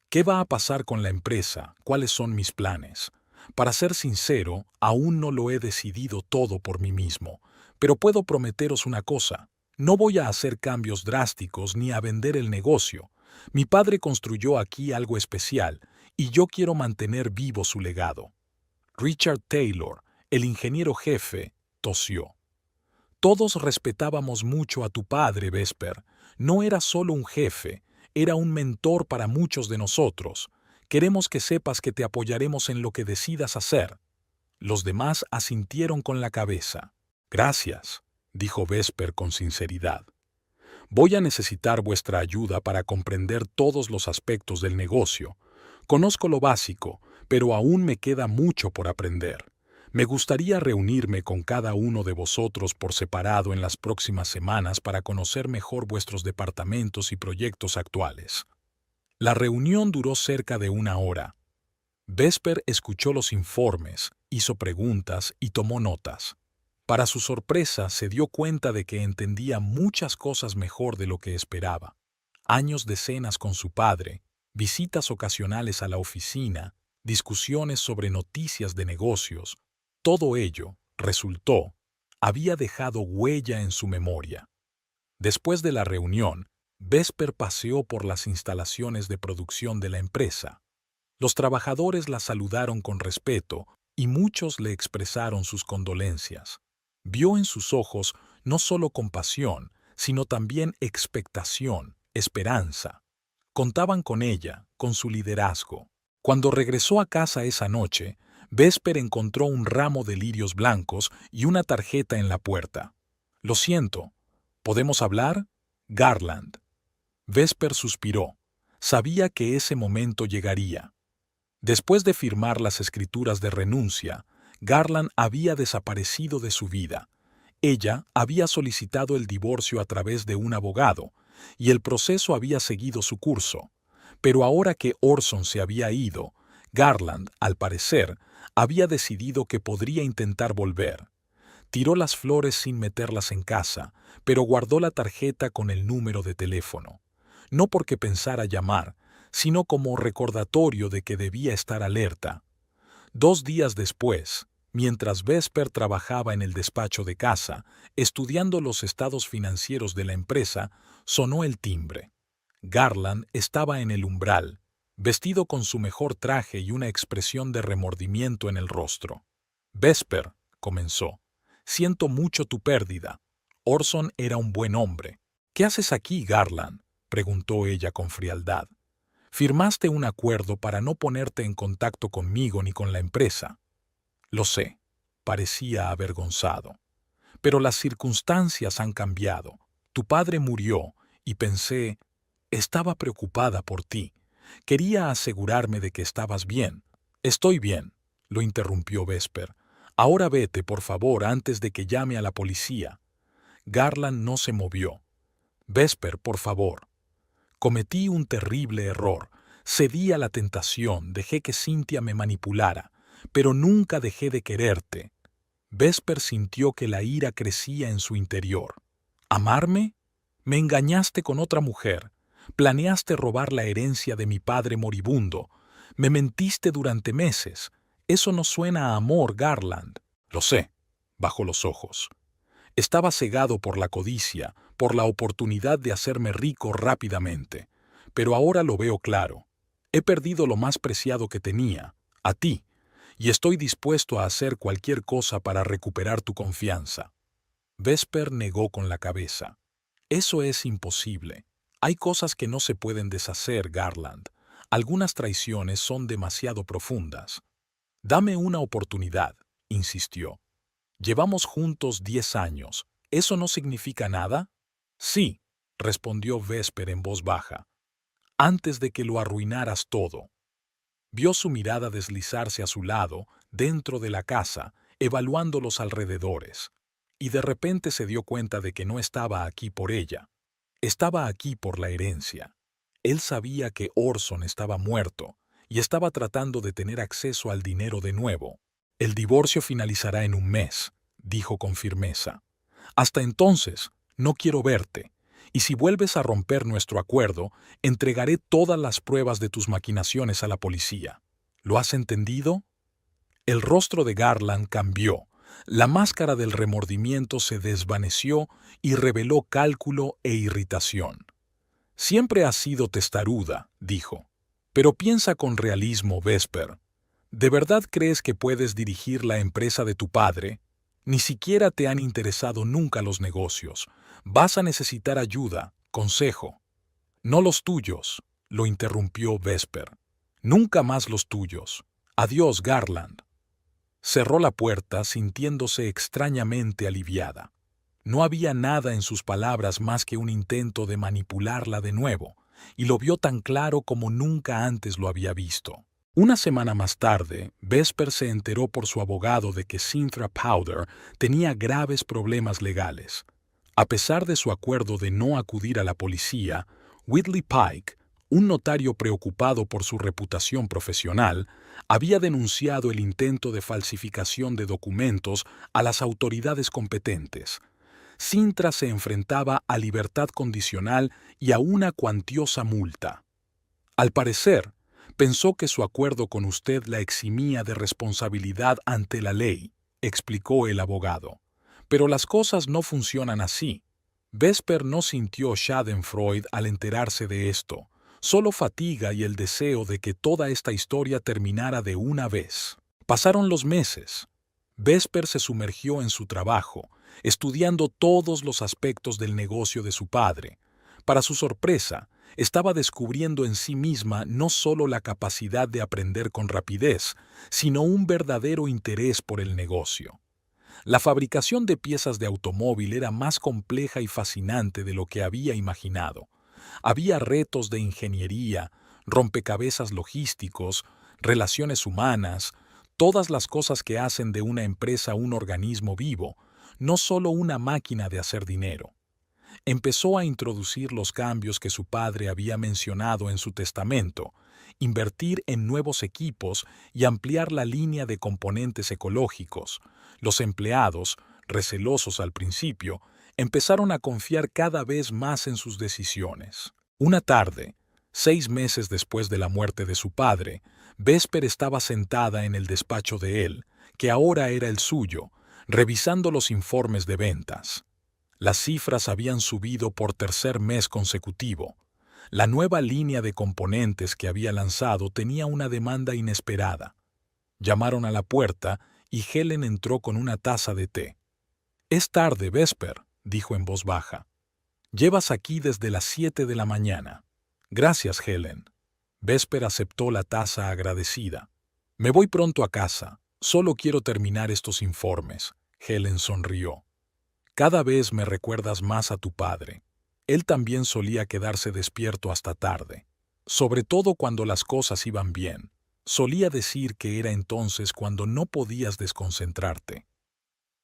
¿Qué va a pasar con la empresa? ¿Cuáles son mis planes? Para ser sincero, aún no lo he decidido todo por mí mismo, pero puedo prometeros una cosa. No voy a hacer cambios drásticos ni a vender el negocio. Mi padre construyó aquí algo especial y yo quiero mantener vivo su legado. Richard Taylor, el ingeniero jefe, tosió. Todos respetábamos mucho a tu padre, Vesper. No era solo un jefe, era un mentor para muchos de nosotros. Queremos que sepas que te apoyaremos en lo que decidas hacer. Los demás asintieron con la cabeza. Gracias, dijo Vesper con sinceridad. Voy a necesitar vuestra ayuda para comprender todos los aspectos del negocio. Conozco lo básico, pero aún me queda mucho por aprender. Me gustaría reunirme con cada uno de vosotros por separado en las próximas semanas para conocer mejor vuestros departamentos y proyectos actuales. La reunión duró cerca de 1 hora. Vesper escuchó los informes, hizo preguntas y tomó notas. Para su sorpresa, se dio cuenta de que entendía muchas cosas mejor de lo que esperaba. Años de cenas con su padre, visitas ocasionales a la oficina, discusiones sobre noticias de negocios, todo ello, resultó, había dejado huella en su memoria. Después de la reunión, Vesper paseó por las instalaciones de producción de la empresa. Los trabajadores la saludaron con respeto y muchos le expresaron sus condolencias. Vio en sus ojos no solo compasión, sino también expectación, esperanza. Contaban con ella, con su liderazgo. Cuando regresó a casa esa noche, Vesper encontró un ramo de lirios blancos y una tarjeta en la puerta. «Lo siento. ¿Podemos hablar?» Garland. Vesper suspiró. Sabía que ese momento llegaría. Después de firmar las escrituras de renuncia, Garland había desaparecido de su vida. Ella había solicitado el divorcio a través de un abogado, y el proceso había seguido su curso. Pero ahora que Orson se había ido, Garland, al parecer, había decidido que podría intentar volver. Tiró las flores sin meterlas en casa, pero guardó la tarjeta con el número de teléfono. No porque pensara llamar, sino como recordatorio de que debía estar alerta. 2 días después, mientras Vesper trabajaba en el despacho de casa, estudiando los estados financieros de la empresa, sonó el timbre. Garland estaba en el umbral, vestido con su mejor traje y una expresión de remordimiento en el rostro. «Vesper», comenzó, «siento mucho tu pérdida. Orson era un buen hombre». «¿Qué haces aquí, Garland?», preguntó ella con frialdad. «Firmaste un acuerdo para no ponerte en contacto conmigo ni con la empresa». «Lo sé», parecía avergonzado. «Pero las circunstancias han cambiado. Tu padre murió y pensé, estaba preocupada por ti. Quería asegurarme de que estabas bien». «Estoy bien», lo interrumpió Vesper. «Ahora vete, por favor, antes de que llame a la policía». Garland no se movió. «Vesper, por favor». «Cometí un terrible error. Cedí a la tentación, dejé que Cynthia me manipulara, pero nunca dejé de quererte». Vesper sintió que la ira crecía en su interior. ¿Amarme? Me engañaste con otra mujer. Planeaste robar la herencia de mi padre moribundo. Me mentiste durante meses. Eso no suena a amor, Garland. Lo sé, bajó los ojos. Estaba cegado por la codicia, por la oportunidad de hacerme rico rápidamente. Pero ahora lo veo claro. He perdido lo más preciado que tenía, a ti, y estoy dispuesto a hacer cualquier cosa para recuperar tu confianza. Vesper negó con la cabeza. Eso es imposible. Hay cosas que no se pueden deshacer, Garland. Algunas traiciones son demasiado profundas. Dame una oportunidad, insistió. Llevamos juntos 10 años. ¿Eso no significa nada? Sí, respondió Vesper en voz baja. Antes de que lo arruinaras todo. Vio su mirada deslizarse a su lado, dentro de la casa, evaluando los alrededores. Y de repente se dio cuenta de que no estaba aquí por ella. Estaba aquí por la herencia. Él sabía que Orson estaba muerto y estaba tratando de tener acceso al dinero de nuevo. El divorcio finalizará en un mes, dijo con firmeza. Hasta entonces, no quiero verte, y si vuelves a romper nuestro acuerdo, entregaré todas las pruebas de tus maquinaciones a la policía. ¿Lo has entendido? El rostro de Garland cambió. La máscara del remordimiento se desvaneció y reveló cálculo e irritación. Siempre has sido testaruda, dijo. Pero piensa con realismo, Vesper. ¿De verdad crees que puedes dirigir la empresa de tu padre? Ni siquiera te han interesado nunca los negocios. Vas a necesitar ayuda, consejo. No los tuyos, lo interrumpió Vesper. Nunca más los tuyos. Adiós, Garland. Cerró la puerta sintiéndose extrañamente aliviada. No había nada en sus palabras más que un intento de manipularla de nuevo, y lo vio tan claro como nunca antes lo había visto. Una semana más tarde, Vesper se enteró por su abogado de que Cynthia Powder tenía graves problemas legales. A pesar de su acuerdo de no acudir a la policía, Whitley Pike, un notario preocupado por su reputación profesional, había denunciado el intento de falsificación de documentos a las autoridades competentes. Cynthia se enfrentaba a libertad condicional y a una cuantiosa multa. Al parecer, pensó que su acuerdo con usted la eximía de responsabilidad ante la ley, explicó el abogado. Pero las cosas no funcionan así. Vesper no sintió schadenfreude al enterarse de esto, solo fatiga y el deseo de que toda esta historia terminara de una vez. Pasaron los meses. Vesper se sumergió en su trabajo, estudiando todos los aspectos del negocio de su padre. Para su sorpresa, estaba descubriendo en sí misma no solo la capacidad de aprender con rapidez, sino un verdadero interés por el negocio. La fabricación de piezas de automóvil era más compleja y fascinante de lo que había imaginado. Había retos de ingeniería, rompecabezas logísticos, relaciones humanas, todas las cosas que hacen de una empresa un organismo vivo, no solo una máquina de hacer dinero. Empezó a introducir los cambios que su padre había mencionado en su testamento, invertir en nuevos equipos y ampliar la línea de componentes ecológicos. Los empleados, recelosos al principio, empezaron a confiar cada vez más en sus decisiones. Una tarde, 6 meses después de la muerte de su padre, Vesper estaba sentada en el despacho de él, que ahora era el suyo, revisando los informes de ventas. Las cifras habían subido por tercer mes consecutivo. La nueva línea de componentes que había lanzado tenía una demanda inesperada. Llamaron a la puerta y Helen entró con una taza de té. «Es tarde, Vesper», dijo en voz baja. «Llevas aquí desde las 7 de la mañana». «Gracias, Helen». Vesper aceptó la taza agradecida. «Me voy pronto a casa. Solo quiero terminar estos informes». Helen sonrió. «Cada vez me recuerdas más a tu padre. Él también solía quedarse despierto hasta tarde, sobre todo cuando las cosas iban bien. Solía decir que era entonces cuando no podías desconcentrarte».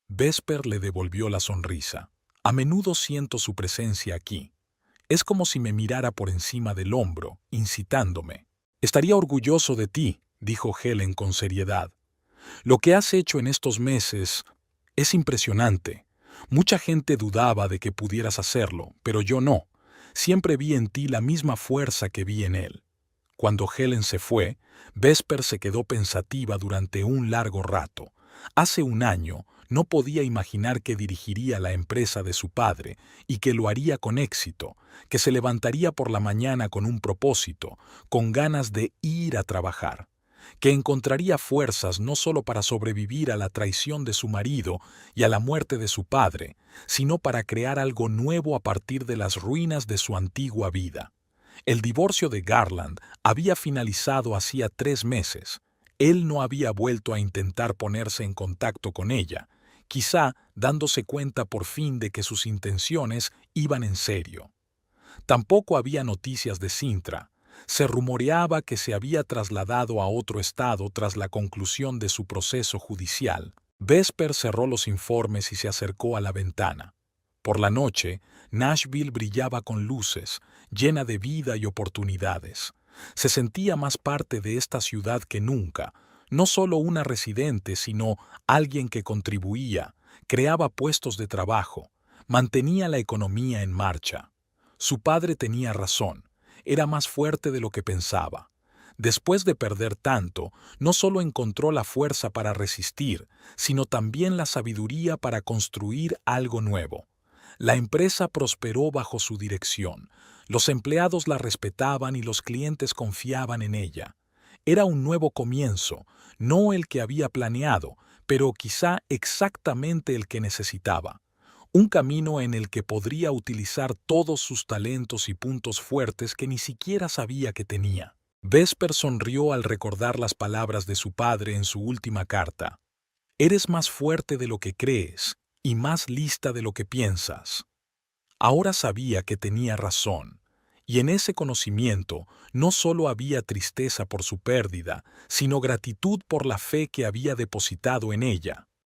Vesper le devolvió la sonrisa. «A menudo siento su presencia aquí. Es como si me mirara por encima del hombro, incitándome». «Estaría orgulloso de ti», dijo Helen con seriedad. «Lo que has hecho en estos meses es impresionante. Mucha gente dudaba de que pudieras hacerlo, pero yo no. Siempre vi en ti la misma fuerza que vi en él. Cuando Helen se fue, Vesper se quedó pensativa durante un largo rato. Hace un año no podía imaginar que dirigiría la empresa de su padre y que lo haría con éxito, que se levantaría por la mañana con un propósito, con ganas de ir a trabajar, que encontraría fuerzas no solo para sobrevivir a la traición de su marido y a la muerte de su padre, sino para crear algo nuevo a partir de las ruinas de su antigua vida. El divorcio de Garland había finalizado hacía 3 meses. Él no había vuelto a intentar ponerse en contacto con ella, quizá dándose cuenta por fin de que sus intenciones iban en serio. Tampoco había noticias de Sintra. Se rumoreaba que se había trasladado a otro estado tras la conclusión de su proceso judicial. Vesper cerró los informes y se acercó a la ventana. Por la noche, Nashville brillaba con luces, llena de vida y oportunidades. Se sentía más parte de esta ciudad que nunca, no solo una residente, sino alguien que contribuía, creaba puestos de trabajo, mantenía la economía en marcha. Su padre tenía razón, era más fuerte de lo que pensaba. Después de perder tanto, no solo encontró la fuerza para resistir, sino también la sabiduría para construir algo nuevo. La empresa prosperó bajo su dirección. Los empleados la respetaban y los clientes confiaban en ella. Era un nuevo comienzo, no el que había planeado, pero quizá exactamente el que necesitaba. Un camino en el que podría utilizar todos sus talentos y puntos fuertes que ni siquiera sabía que tenía. Vesper sonrió al recordar las palabras de su padre en su última carta. Eres más fuerte de lo que crees y más lista de lo que piensas. Ahora sabía que tenía razón, y en ese conocimiento no solo había tristeza por su pérdida, sino gratitud por la fe que había depositado en ella.